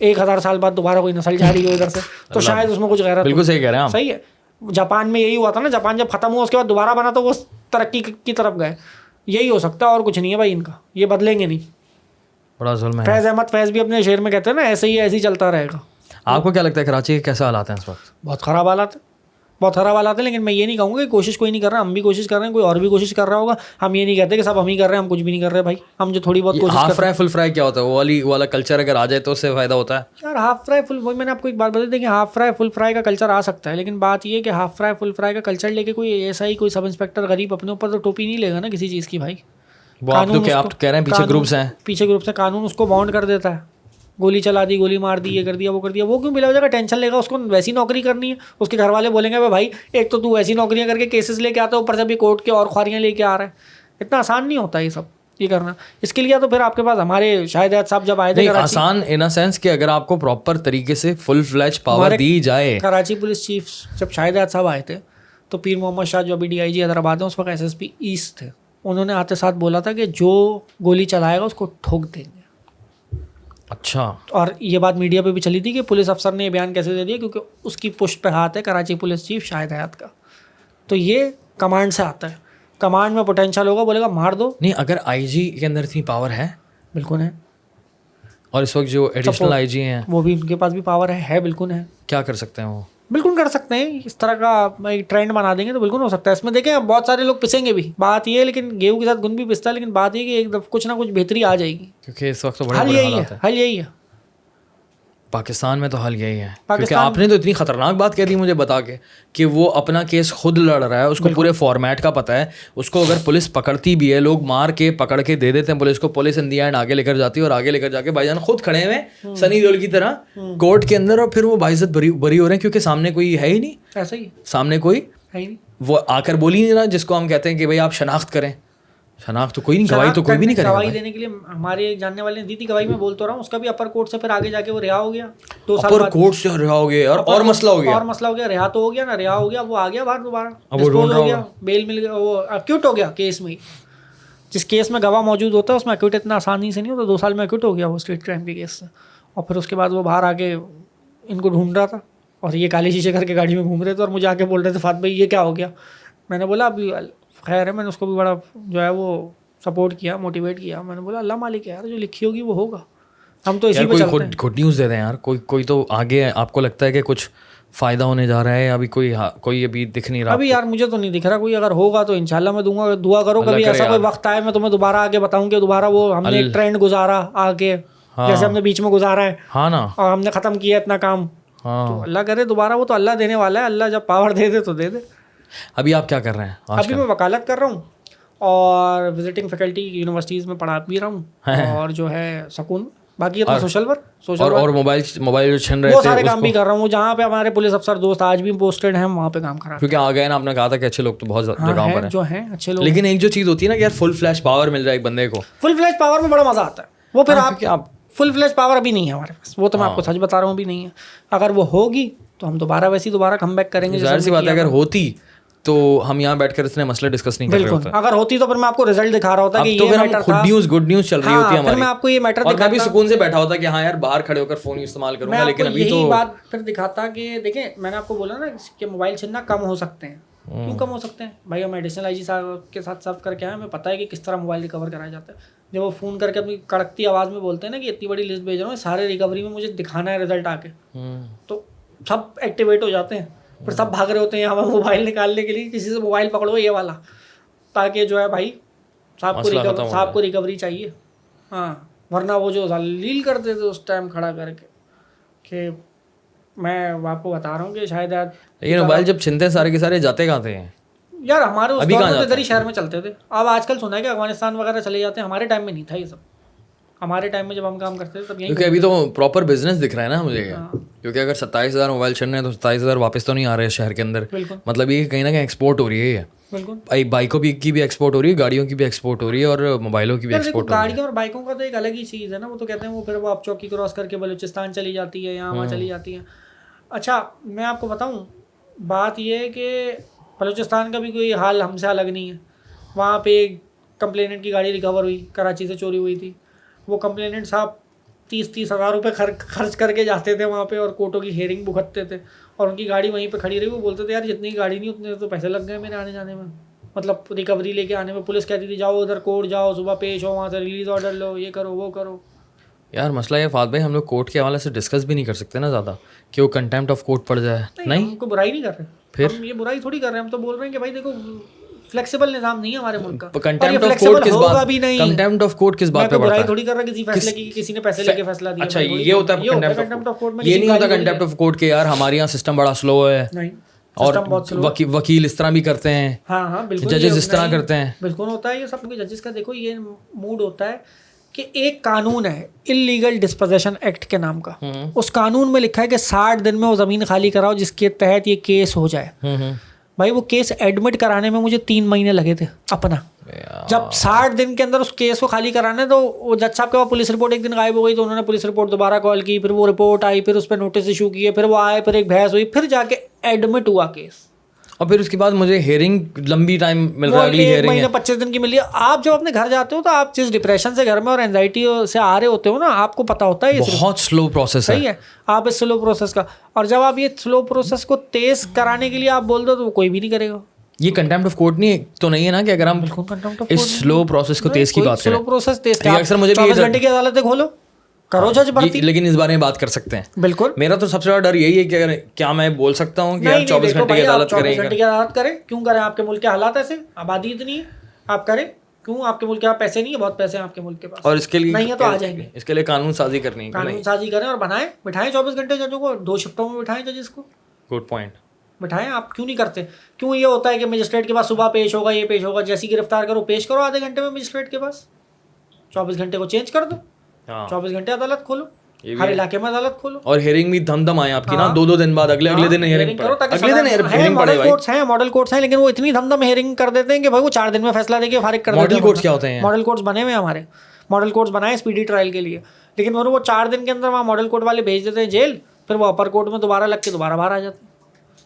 1000 साल बाद दोबारा कोई नस्ल जारी हो इधर से, तो शायद उसमें कुछ गैरत।
बिल्कुल सही कह रहे हैं आप।
सही है, जापान में यही हुआ था ना, जापान जब ख़त्म हुआ उसके बाद दोबारा बना तो वो तरक्की की तरफ गए। यही हो सकता है और कुछ नहीं है भाई इनका, ये बदलेंगे नहीं।
बड़ा जुल्म है।
फैज़ अहमद फैज़ भी अपने शेर में कहते हैं ना, ऐसे ही चलता रहेगा।
आपको क्या लगता है कराची के कैसे हालात हैं इस वक्त?
बहुत ख़राब हालात है, बहुत ख़राब हालात है, लेकिन मैं ये नहीं कहूँगा कि कोशिश कोई नहीं कर रहा, हम भी कोशिश कर रहे हैं, कोई और भी कोशिश कर रहा होगा। हम ये नहीं कहते कि सब हम ही कर रहे हैं, हम कुछ भी नहीं कर रहे भाई, हम जो थोड़ी बहुत कोशिश
हाफ फ्राई फुल फ्राई क्या होता है, वो वाला कल्चर अगर आ जाए तो उससे फ़ायदा होता है
यार। हाफ फ्राई फुल, वही मैंने आपको एक बात बता दी कि हाफ फ्राई फुल फ्राई का कल्चर आ सकता है, लेकिन बात ये है कि हाफ फ्राई फुल फ्राई का कल्चर लेके कोई ऐसा ही कोई सब इंस्पेक्टर गरीब अपने ऊपर तो टोपी नहीं लेगा ना किसी चीज़ की भाई।
वो आप तो कह रहे हैं पीछे ग्रुप्स हैं,
पीछे ग्रुप्स हैं, कानून उसको बाउंड कर देता है, गोली चला दी, गोली मार दी, ये कर दिया, वो कर दिया, वो क्यों बिला वजह का टेंशन लेगा? उसको वैसी नौकरी करनी है, उसके घर वाले बोलेंगे भाई एक तो तू वैसी नौकरियां करके केसेस लेके आता है, ऊपर से भी कोर्ट के और ख्वारियाँ लेके आ रहा है। इतना आसान नहीं होता ये सब ये करना। इसके लिए तो फिर आपके पास हमारे शाहिद साहब जब आए थे,
आसान इन अ सेंस कि अगर आपको प्रॉपर तरीके से फुल फ्लैज पावर दी जाए।
कराची पुलिस चीफ जब शाहिद साहब आए थे तो पीर मोहम्मद शाह जो अभी DIG हैदराबाद है, उस वक्त SSP ईस्ट थे, उन्होंने आते साथ बोला था कि जो गोली चलाएगा उसको ठोक देंगे।
अच्छा।
और ये बात मीडिया पे भी चली थी कि पुलिस अफसर ने ये बयान कैसे दे दिया, क्योंकि उसकी पुष्ट पे हाथ है कराची पुलिस चीफ शाहिद हयात का। तो ये कमांड से आता है, कमांड में पोटेंशियल होगा, बोलेगा मार दो।
नहीं, अगर IG के अंदर इतनी पावर है,
बिल्कुल है,
और इस वक्त जो एडिशनल IG हैं
वो भी उनके पास भी पावर है बिल्कुल है।
क्या कर सकते हैं वो?
बिल्कुल कर सकते हैं, इस तरह का एक ट्रेंड बना देंगे तो बिल्कुल हो सकता है। इसमें देखें बहुत सारे लोग पिसेंगे भी, बात ये है, लेकिन गेहूं के साथ गुण भी पिसता है, लेकिन बात ये कि एक दफ़ा कुछ ना कुछ बेहतरी आ जाएगी,
क्योंकि इस वक्त तो
हल यही है।
पाकिस्तान में तो हल यही है, क्योंकि आपने तो इतनी खतरनाक बात कह दी मुझे बता के कि वो अपना केस खुद लड़ रहा है, उसको पूरे फॉर्मेट का पता है, उसको अगर पुलिस पकड़ती भी है, लोग मार के पकड़ के दे देते हैं पुलिस को, पुलिस इन दी एंड आगे लेकर जाती है, और आगे लेकर जाके भाईजान खुद खड़े हुए सनी देओल की तरह कोर्ट के अंदर, और फिर वो बाइज्जत बरी हो रहे हैं क्योंकि सामने कोई है ही नहीं।
ऐसा ही
सामने कोई
है ही नहीं,
वो आकर बोली नहीं रहा, जिसको हम कहते हैं कि भाई आप शनाख्त करें। शनाख्त तो कोई नहीं, गवाही तो कोई भी नहीं करेगा।
गवाही देने के लिए हमारे एक जानने वाले ने दी थी गवाही, मैं बोल तो रहा हूँ, उसका भी अपर कोर्ट से फिर आगे जाके वो रिहा हो गया 2 साल बाद।
अपर कोर्ट से रिहा हो गया और मसला हो गया,
रिहा तो हो गया ना, रिहा हो गया, वो आ गया बाहर दोबारा, डिस्पोज हो गया, बेल मिल गया, वो एक्यूट हो गया केस में ही। जिस केस में गवाह मौजूद होता है उसमें एक्यूट इतना आसानी से नहीं होता, 2 साल में एक्यूट हो गया वो स्ट्रीट क्राइम के केस से। और फिर उसके बाद वो बाहर आके इनको ढूंढ रहा था, और ये काली शीशे करके गाड़ी में घूम रहे थे, और मुझे आके बोल रहे थे फात भाई ये क्या हो गया। मैंने बोला अभी खैर है, मैंने उसको भी बड़ा जो है वो सपोर्ट किया, मोटिवेट किया। मैंने बोला अल्लाह मालिक है यार, जो लिखी होगी वो होगा, हम तो इसी पे चलते हैं।
गुड न्यूज़ दे दें यार, कोई तो आगे आपको लगता है कि कुछ फ़ायदा होने जा रहा है? अभी कोई अभी दिख नहीं रहा
अभी यार मुझे तो नहीं दिख रहा कोई। अगर होगा तो इंशाल्लाह मैं दूंगा, दुआ करो कभी ऐसा कोई वक्त आए मैं तुम्हें दोबारा आके बताऊं कि दोबारा वो हमने एक ट्रेंड गुजारा आगे, जैसे हमने बीच में गुजारा है,
हाँ ना,
और हमने ख़त्म किया इतना काम। तो अल्लाह करे दोबारा, वो तो अल्लाह देने वाला है, अल्लाह जब पावर दे दे तो दे दे।
अभी आप क्या कर रहे हैं
अभी मैं वकालत कर रहा हूँ और विजिटिंग फैकल्टी यूनिवर्सिटीज़ में पढ़ा भी रहा हूँ, और जो है सुकून, बाकी अपना सोशल वर्क
और मोबाइल जो छीन रहे
वो
थे
सारे काम भी कर रहा हूँ। जहाँ पे हमारे पुलिस अफसर दोस्त आज भी पोस्टेड हैं वहाँ पे काम कर रहा हूँ,
क्योंकि आ गए ना, आपने कहा था कि अच्छे लोग तो बहुत जगहों पर हैं
जो हैं अच्छे लोग।
लेकिन एक जो चीज़ होती है ना कि यार फुल फ्लैश पावर मिल जाए एक बंदे को,
फुल फ्लैश पावर में बड़ा मजा आता है। वो फिर
आप
फुल फ्लैश पावर अभी नहीं है हमारे पास, वो तो मैं आपको सच बता रहा हूँ अभी नहीं है। अगर वो होगी तो हम दोबारा कमबैक करेंगे।
जाहिर सी बात है, अगर होती तो हम यहाँ बैठकर इतने मसले डिस्कस नहीं कर रहे होते।
अगर होती तो फिर मैं आपको रिजल्ट दिखा रहा होता कि
तो
ये मैटर था,
गुड न्यूज़ चल रही होती है हमारी,
मैं आपको ये मैटर
दिखाता, और मैं भी सुकून से बैठा होता कि हाँ यार बाहर खड़े होकर फोन इस्तेमाल करूंगा। लेकिन अभी तो
बात फिर दिखाता कि देखें, मैंने आपको बोला ना कि मोबाइल छीनना कम हो सकते हैं। क्यों कम हो सकते हैं भाई? हम एडिशनल आईजी साहब के साथ सर्व करके आए, हमें पता है कि किस तरह मोबाइल रिकवर कराया जाता है। जब वो फ़ोन करके अपनी कड़कती आवाज़ में बोलते हैं ना कि इतनी बड़ी लिस्ट भेज रहा हूँ, सारे रिकवरी में मुझे दिखाना है रिजल्ट आके, तो सब एक्टिवेट हो जाते हैं। फिर सब भाग रहे होते हैं यहाँ मोबाइल निकालने के लिए, किसी से मोबाइल पकड़ो ये वाला, ताकि जो है भाई साहब को रिकवरी चाहिए। हाँ, वरना वो जो जलील करते थे उस टाइम खड़ा करके, कि मैं आपको बता रहा हूँ कि शायद
ये मोबाइल जब छिनते हैं सारे के सारे जाते कहाँ थे
यार? हमारे उस दौर में तो इधर ही शहर में चलते थे। अब आजकल सुना है कि अफगानिस्तान वगैरह चले जाते हैं, हमारे टाइम में नहीं था ये सब। हमारे टाइम में जब हम काम करते थे तब यही,
क्योंकि अभी तो प्रॉपर बिजनेस दिख रहा है ना मुझे, क्योंकि अगर 27,000 मोबाइल छिन रहे हैं तो 27,000 वापस तो नहीं आ रहे हैं शहर के अंदर। मतलब ये कहीं ना कहीं एक्सपोर्ट हो रही है। बिल्कुल, बाइकों की भी एक्सपोर्ट हो रही है, गाड़ियों की भी एक्सपोर्ट हो रही है, और मोबाइलों की भी एक्सपोर्ट हो रही है।
गाड़ियों और बाइकों का तो एक अलग ही चीज़ है ना, वो तो कहते हैं वो फिर वो आप चौकी क्रॉस करके बलूचिस्तान चली जाती है, यहाँ वहाँ चली जाती है। अच्छा, मैं आपको बताऊँ, बात ये है कि बलूचिस्तान का भी कोई हाल हमसे अलग नहीं है। वहाँ पे कंप्लेनेंट की गाड़ी रिकवर हुई, कराची से चोरी हुई थी। वो कंप्लेनेंट साहब 30-30 हज़ार रुपये खर्च करके जाते थे वहाँ पे, और कोर्टों की हेयरिंग भुगतते थे, और उनकी गाड़ी वहीं पे खड़ी रही। वो बोलते थे यार जितनी गाड़ी नहीं उतने तो पैसे लग गए मेरे आने जाने में, मतलब रिकवरी लेके आने में। पुलिस कहती थी जाओ उधर कोर्ट जाओ, सुबह पेश हो, वहाँ से रिलीज़ ऑर्डर लो, ये करो वो करो।
यार मसला ये फात भाई, हम लोग कोर्ट के हवाले से डिस्कस भी नहीं कर सकते ना ज़्यादा, कि वो कंटेम्प्ट ऑफ कोर्ट पड़ जाए। नहीं,
हमको बुराई नहीं कर रहे,
फिर
हम ये बुराई थोड़ी कर रहे हैं। हम तो बोल रहे हैं कि भाई देखो फ्लेक्सिबल निज़ाम नहीं है हमारे मुल्क का।
कंटेम्प्ट ऑफ कोर्ट किस बात भी नहीं, कंटेम्प्ट ऑफ कोर्ट किस बात पे पड़ता है?
थोड़ी कर रहा किसी फैसले की, किसी ने पैसे लेके फैसला दिया।
अच्छा, ये होता है कंटेम्प्ट ऑफ कोर्ट में। ये नहीं होता कंटेम्प्ट ऑफ कोर्ट के यार हमारे यहाँ सिस्टम बड़ा स्लो है,
नहीं,
और वकील इस तरह भी करते हैं।
हाँ बिल्कुल,
जजेस इस तरह करते हैं,
बिल्कुल होता है ये सब। जजेस का देखो ये मूड होता है कि एक कानून है इलीगल डिस्पोजेशन एक्ट के नाम का, उस कानून में लिखा है कि 60 दिन में वो ज़मीन खाली कराओ जिसके तहत ये केस हो जाए। भाई वो केस एडमिट कराने में मुझे 3 महीने लगे थे अपना। जब 60 दिन के अंदर उस केस को खाली कराने, तो वो जज साहब के पास पुलिस रिपोर्ट एक दिन गायब हो गई, तो उन्होंने पुलिस रिपोर्ट दोबारा कॉल की, फिर वो रिपोर्ट आई, फिर उस पर नोटिस इशू किए, फिर वो आए, फिर एक बहस हुई, फिर जाके एडमिट हुआ केस।
और फिर उसके बाद मुझे हेयरिंग लंबी टाइम मिल रहा है, अगली हेयरिंग है
25 दिन की मिली है। आप जब अपने घर जाते हो तो आप जिस डिप्रेशन से घर में और एंजाइटी से आ रहे होते हो ना, आपको पता होता है ये
बहुत स्लो प्रोसेस है।
सही है, आप इस स्लो प्रोसेस का, और जब आप ये स्लो प्रोसेस को तेज कराने के लिए आप बोल दो तो कोई भी नहीं करेगा।
ये कंटेम्प्ट ऑफ कोर्ट नहीं तो नहीं है ना, कि अगर हम इस स्लो प्रोसेस को तेज की बात करें,
स्लो प्रोसेस तेज,
अक्सर मुझे
24 घंटे की अदालतें खोलो, करो जज भर्ती।
लेकिन इस बारे में बात कर सकते हैं।
बिल्कुल,
मेरा तो सबसे बड़ा डर यही है कि अगर क्या मैं बोल सकता हूँ कि आप 24 घंटे की अदालत करें?
24 घंटे की अदालत करें, क्यों करें? आपके मुल्क के हालात ऐसे, आबादी इतनी है, आप करें क्यों? आपके मुल्क के पास पैसे नहीं है, बहुत पैसे हैं आपके मुल्क के पास,
और इसके लिए
नहीं है तो आ जाएंगे।
इसके लिए कानून साजी करनी है,
कानून साजी करें और बनाएं, बिठाएं 24 घंटे जजों को, 2 शिफ्टों में बिठाएं जजेस को।
गुड पॉइंट,
बिठाएं। आप क्यों नहीं करते? क्यों ये होता है कि मजिस्ट्रेट के पास सुबह पेश होगा, ये पेश होगा, जैसी गिरफ्तार करो पेश करो आधे घंटे में मजिस्ट्रेट के पास, 24 घंटे को चेंज कर दो, 24 घंटे अदालत खोलो, हर इलाके में अदालत खोलो।
और हियरिंग भी धमधम आए आपकी ना, 2-2 दिन बाद अगले दिन हियरिंग करो,
अगले दिन हियरिंग पड़े। मॉडल कोर्ट्स हैं, लेकिन वो इतनी धमधम हियरिंग कर देते हैं कि भाई वो 4 दिन में फैसला देके फारिग कर देते हैं।
मॉडल कोर्ट्स क्या होते हैं?
मॉडल कोर्ट्स बने हुए हमारे, मॉडल कोर्ट्स बनाए स्पीडी ट्रायल के लिए, लेकिन वो 4 दिन के अंदर वहाँ मॉडल कोर्ट वाले भेज देते हैं जेल, फिर वो अपर कोर्ट में दोबारा लग के दोबारा बाहर आ जाते हैं,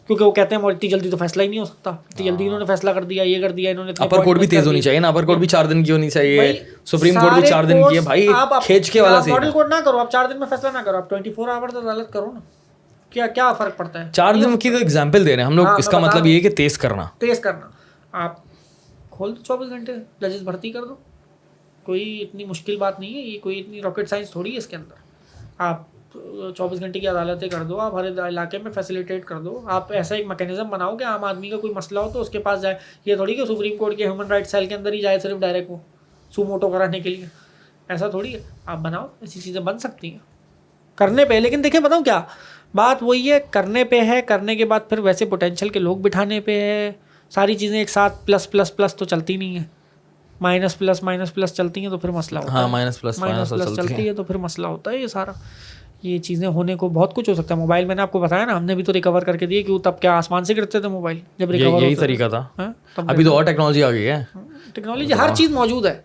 क्योंकि वो कहते हैं इतनी जल्दी तो फैसला ही नहीं हो सकता, इतनी जल्दी इन्होंने फैसला कर दिया, ये कर दिया इन्होंने।
अपर कोर्ट भी तेज होनी चाहिए ना, अपर कोर्ट भी 4 दिन की होनी चाहिए, सुप्रीम कोर्ट भी 4 दिन की है भाई, खींच के वाला
मॉडल कोर्ट ना करो आप, 4 दिन में फैसला ना करो आप, 24 आवर्स अदालत करो ना, क्या फर्क पड़ता है?
4 दिन की तो एग्जाम्पल दे रहे हैं हम लोग, इसका मतलब ये है कि तेज करना।
आप खोल दो 24 घंटे, जजेस भर्ती कर दो, कोई इतनी मुश्किल बात नहीं है ये, कोई इतनी रॉकेट साइंस थोड़ी है इसके अंदर। आप 24 घंटे की अदालतें कर दो, आप हर इलाके में फैसिलिटेट कर दो, आप ऐसा एक मैकेनिज्म बनाओ कि आम आदमी का कोई मसला हो तो उसके पास जाए। ये थोड़ी कि सुप्रीम कोर्ट के ह्यूमन राइट्स सेल के अंदर ही जाए सिर्फ डायरेक्ट वो सुमोटो कराने के लिए, ऐसा थोड़ी है। आप बनाओ, ऐसी चीज़ें बन सकती हैं करने पे। लेकिन देखिए बताऊँ क्या बात वही है, करने पे है, करने के बाद फिर वैसे पोटेंशियल के लोग बिठाने पे है। सारी चीज़ें एक साथ प्लस प्लस प्लस तो चलती नहीं है, माइनस प्लस चलती हैं तो फिर मसला होता है।
हाँ, माइनस प्लस
चलती है तो फिर मसला होता है। ये सारा ये चीज़ें होने को बहुत कुछ हो सकता है। मोबाइल मैंने आपको बताया ना, हमने भी तो रिकवर करके दिए, क्यों तब क्या आसमान से गिरते थे मोबाइल जब रिकवर
यही तरीका था।
तब
अभी तो और टेक्नोलॉजी आ गई है।
टेक्नोलॉजी हर चीज़ मौजूद है,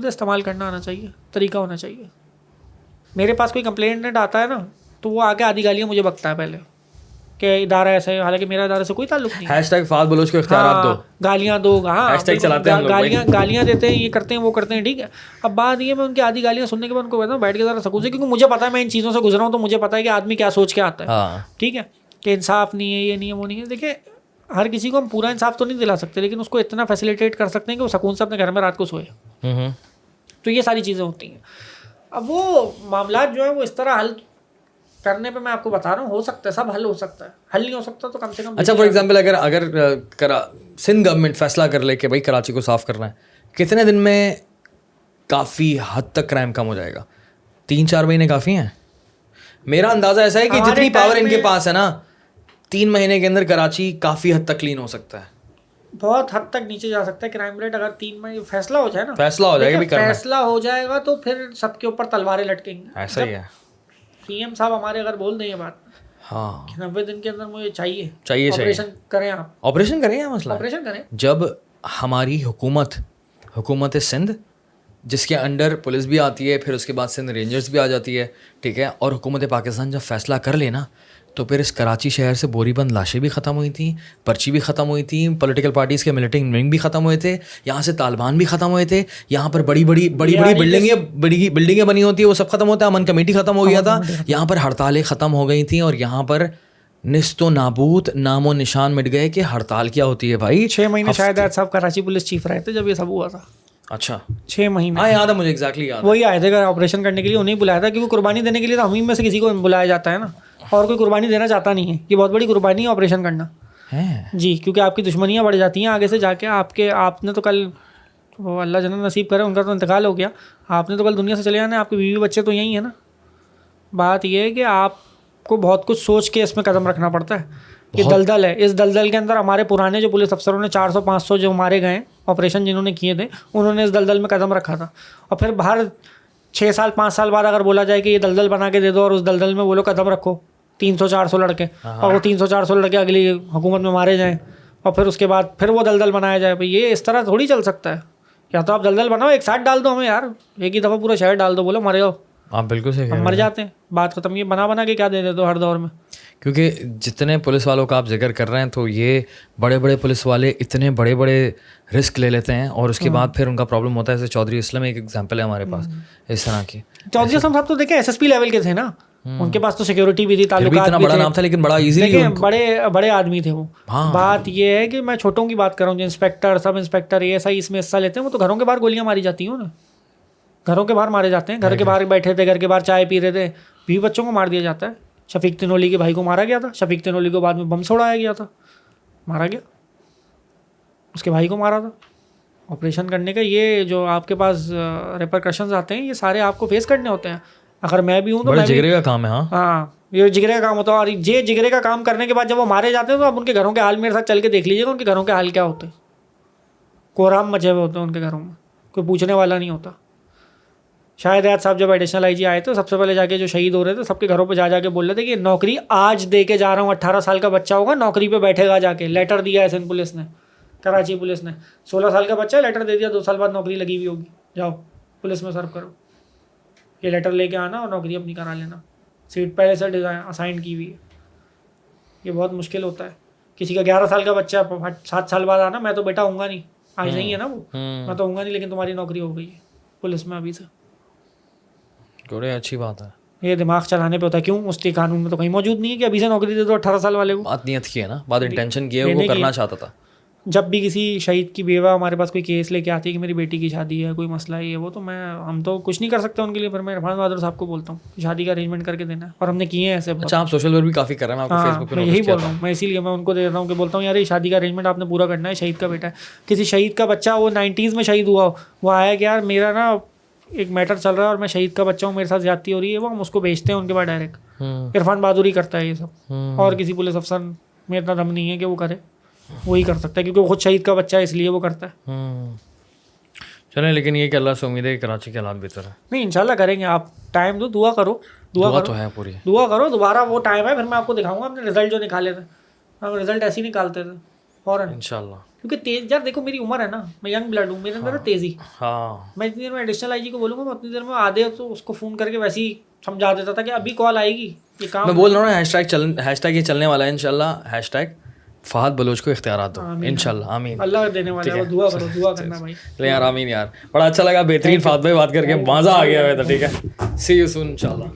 इस्तेमाल करना आना चाहिए, तरीका होना चाहिए। मेरे पास कोई कंप्लेंट आता है ना तो वो आके आधी गालियाँ मुझे बकता है पहले कि इदारा ऐसा है, हालांकि मेरा इदारे से कोई ताल्लुक नहीं।
हैशटैग फाद बलोच को इख्तियारात दो,
गालियाँ दो, हाँ
हैशटैग चलाते हैं हम लोग,
गालियाँ देते हैं, ये करते हैं वो करते हैं, ठीक है। अब बात ये, मैं उनकी आधी गालियाँ सुनने के बाद उनको कहता हूँ बैठ के ज़रा सकून से, क्योंकि मुझे पता है मैं इन चीज़ों से गुजरा हूँ, तो मुझे पता है कि आदमी क्या सोच के आता है, ठीक है, कि इंसाफ नहीं है, ये नहीं है, वो नहीं है। देखिए हर किसी को हम पूरा इंसाफ तो नहीं दिला सकते, लेकिन उसको इतना फैसिलिटेट कर सकते हैं कि वो सुकून से अपने घर में रात को सोए। तो ये सारी चीज़ें होती हैं। अब वो मामला जो है वो इस तरह हल करने पे मैं आपको बता रहा हूँ, हो सकता है सब हल हो सकता है, हल नहीं हो सकता तो कम से कम।
अच्छा फॉर एग्जांपल अगर सिंध गवर्नमेंट फैसला कर ले कि भाई कराची को साफ करना है, कितने दिन में काफ़ी हद तक क्राइम कम हो जाएगा? 3-4 महीने काफ़ी हैं? मेरा अंदाज़ा ऐसा है कि जितनी पावर इनके पास है ना, 3 महीने के अंदर कराची काफ़ी हद तक क्लीन हो सकता है,
बहुत हद तक नीचे जा सकता है क्राइम रेट। अगर 3 महीने फैसला हो जाए ना,
फैसला हो जाएगा,
फैसला हो जाएगा तो फिर सबके ऊपर तलवारें लटकेंगी।
ऐसा ही है।
सीएम साहब हमारे अगर बोल दें ये बात,
हाँ,
90 दिन के अंदर मुझे चाहिए
ऑपरेशन
करें, आप
ऑपरेशन करें, या मसला
ऑपरेशन करें।
जब हमारी हुकूमत सिंध, जिसके अंडर पुलिस भी आती है, फिर उसके बाद सिंध रेंजर्स भी आ जाती है, ठीक है, और हुकूमत पाकिस्तान जब फैसला कर लेना, तो फिर इस कराची शहर से बोरीबंद लाशें भी ख़त्म हुई थी, पर्ची भी ख़त्म हुई थी, पॉलिटिकल पार्टीज़ के मिलिटेंट विंग भी ख़त्म हुए थे, यहाँ से तालिबान भी ख़त्म हुए थे, यहाँ पर बड़ी बड़ी बिल्डिंगें बनी होती है, वो सब खत्म होता है, अमन कमेटी ख़त्म हो गया था, यहाँ पर हड़तालें ख़त्म हो गई थी, और यहाँ पर निस्तो नाबूद नामो निशान मिट गए कि हड़ताल क्या होती है भाई।
6 महीने शायद साहब कराची पुलिस चीफ रहे थे जब ये सब हुआ था।
अच्छा,
6 महीने,
हाँ याद है मुझे, एग्जैक्टली याद।
वही आए थे ऑपरेशन करने के लिए, उन्हें बुलाया था, क्योंकि कुर्बानी देने के लिए तो हम ही में से किसी को बुलाया जाता है ना, और कोई कुर्बानी देना चाहता नहीं है। ये बहुत बड़ी कुर्बानी है ऑपरेशन करना
है
जी, क्योंकि आपकी दुश्मनियाँ बढ़ जाती हैं आगे से जाके। आपने तो कल, वो अल्लाह जन्नत नसीब करे, उनका तो इंतकाल हो गया, आपने तो कल दुनिया से चले जाना है, आपके बीवी बच्चे तो यहीं है ना। बात यह है कि आपको बहुत कुछ सोच के इसमें कदम रखना पड़ता है। ये दलदल है, इस दलदल के अंदर हमारे पुराने जो पुलिस अफसरों ने 400-500 जो मारे गए ऑपरेशन जिन्होंने किए थे, उन्होंने इस दलदल में कदम रखा था। और फिर बाहर 6 साल 5 साल बाद अगर बोला जाए कि ये दलदल बना के दे दो और उस दलदल में बोलो कदम रखो 300-400 लड़के, और वो 300-400 लड़के अगली हुकूमत में मारे जाएँ, और फिर उसके बाद फिर वो दलदल बनाया जाए, भाई ये इस तरह थोड़ी चल सकता है। या तो आप दलदल बनाओ, एक साथ डाल दो हमें यार, एक ही दफ़ा पूरा शहर डाल दो, बोलो मर जाओ,
आप बिल्कुल सही,
हम मर जाते हैं, बात खत्म। ये बना के क्या दे देते हो हर दौर में।
क्योंकि जितने पुलिस वालों का आप जिक्र कर रहे हैं, तो ये बड़े बड़े पुलिस वाले इतने बड़े बड़े रिस्क ले लेते हैं, और उसके बाद फिर उनका प्रॉब्लम होता है। जैसे चौधरी असलम एक एग्जांपल है हमारे पास इस तरह की।
चौधरी असलम साहब तो देखें एसएसपी लेवल के थे ना, उनके पास तो सिक्योरिटी भी थी, ताल्लुकात
इतना
भी
बड़ा
थे,
नाम था, लेकिन बड़ा इजीली
बड़े आदमी थे वो। बात ये है कि मैं छोटों की बात कर रहा हूँ, जो इंस्पेक्टर, सब इंस्पेक्टर, ASI इसमें हिस्सा लेते हैं, वो तो घरों के बाहर गोलियाँ मारी जाती हैं ना, घरों के बाहर मारे जाते हैं। घर के बाहर बैठे थे, घर के बाहर चाय पी रहे थे, 20 बच्चों को मार दिया जाता है। शफीक तिनोली के भाई को मारा गया था, शफीक तिनोली को बाद में बम से उड़ाया गया था, मारा गया, उसके भाई को मारा था। ऑपरेशन करने का ये जो आपके पास रिपरकशंस आते हैं, ये सारे आपको फेस करने होते हैं। अगर मैं भी हूँ तो मैं
जिगरे का काम है।
हाँ, ये जिगरे का काम होता है। और ये जिगरे का काम करने के बाद जब वो मारे जाते हैं, तो आप उनके घरों के हाल मेरे साथ चल के देख लीजिएगा, उनके घरों के हाल क्या होते हैं। कोहराम मचे हुए होते हैं उनके घरों में, कोई पूछने वाला नहीं होता। शायद याद साहब जब एडिशनल IG आए थे, सबसे पहले जाके जो शहीद हो रहे थे, सबके घरों पे जा के बोल रहे थे कि नौकरी आज दे के जा रहा हूँ, 18 साल का बच्चा होगा, नौकरी पे बैठेगा जाके। लेटर दिया है सिंध पुलिस ने, कराची पुलिस ने, 16 साल का बच्चा, लेटर दे दिया, 2 साल बाद नौकरी लगी हुई होगी, जाओ पुलिस में सर्व करो, ये लेटर लेके आना और नौकरी अपनी करा लेना, सीट पहले से डिज़ाइन असाइन की हुई है। ये बहुत मुश्किल होता है। किसी का 11 साल का बच्चा 7 साल बाद आना, मैं तो बेटा होऊंगा नहीं, आज नहीं है ना वो, मैं तो होऊंगा नहीं, लेकिन तुम्हारी नौकरी हो गई है पुलिस में अभी से।
बड़ी अच्छी बात है।
ये दिमाग चलाने पे होता है। क्यों उसके कानून में तो कहीं मौजूद नहीं है कि अभी से नौकरी दे दो 18 साल वाले को।
बात नियत की है ना, बात इंटेंशन की है, वो करना चाहता था।
जब भी किसी शहीद की बेवा हमारे पास कोई केस लेके आती है कि मेरी बेटी की शादी है, कोई मसला है ये वो, तो हम तो कुछ नहीं कर सकते उनके लिए, पर मैं इरफान बहादुर साहब को बोलता हूँ शादी का अरेंजमेंट करके देना है, और हमने किए हैं ऐसे बहुत।
अच्छा, आप सोशल वर्क भी काफ़ी कर रहे हैं, मैं आपको
हाँ,
फेसबुक पे
मैं
नोटिस
यही
किया
बोल रहा
था।
हूँ, मैं इसीलिए मैं उनको दे रहा हूँ कि बोलता हूँ यार ये शादी का अरेंजमेंट आपने पूरा करना है, शहीद का बेटा है, किसी शहीद का बच्चा वो 90s में शहीद हुआ हो, वो आया कि यार मेरा ना एक मैटर चल रहा है और मैं शहीद का बच्चा हूँ, मेरे साथ ज्यादती हो रही है, वो हम उसको भेजते हैं उनके बाद डायरेक्ट। इरफान बहादुर ही करता है ये सब, और किसी पुलिस अफसर में इतना दम नहीं है कि वो करे, वही कर सकता है क्योंकि वो खुद शहीद का बच्चा है इसलिए वो करता है।
चलें, लेकिन ये कि अल्लाह से उम्मीद है कि कराची के हालात बेहतर है।
नहीं इंशाल्लाह करेंगे, आप टाइम दो, दुआ करो,
दुआ तो है पूरी।
दुआ करो, दोबारा वो टाइम है, फिर मैं आपको दिखाऊंगा अपने रिजल्ट जो निकाले थे, हम रिजल्ट ऐसे ही निकालते थे फौरन,
इंशाल्लाह।
क्योंकि तेज यार देखो मेरी उम्र है ना, मैं यंग ब्लड हूँ, मेरे अंदर है तेजी।
हाँ,
मैं इतनी देर में एडिशनल आईजी को बोलूँगा, मैं उतनी देर में आधे तो उसको फ़ोन करके वैसे ही समझा देता था कि अभी कॉल आएगी, ये काम।
मैं बोल रहा हूँ ना, हैशटैग ये चलने वाला है इंशाल्लाह, हैशटैग फहद बलोच को इख्तियारात दो इंशाल्लाह। आमीन।
अल्लाह देने वाला है, वो दुआ करो, दुआ करना भाई।
चलिए यार, आमीन यार, बड़ा अच्छा लगा, बेहतरीन फहद भाई बात करके, मज़ा आ गया। ठीक है, सी यू सून इंशाल्लाह।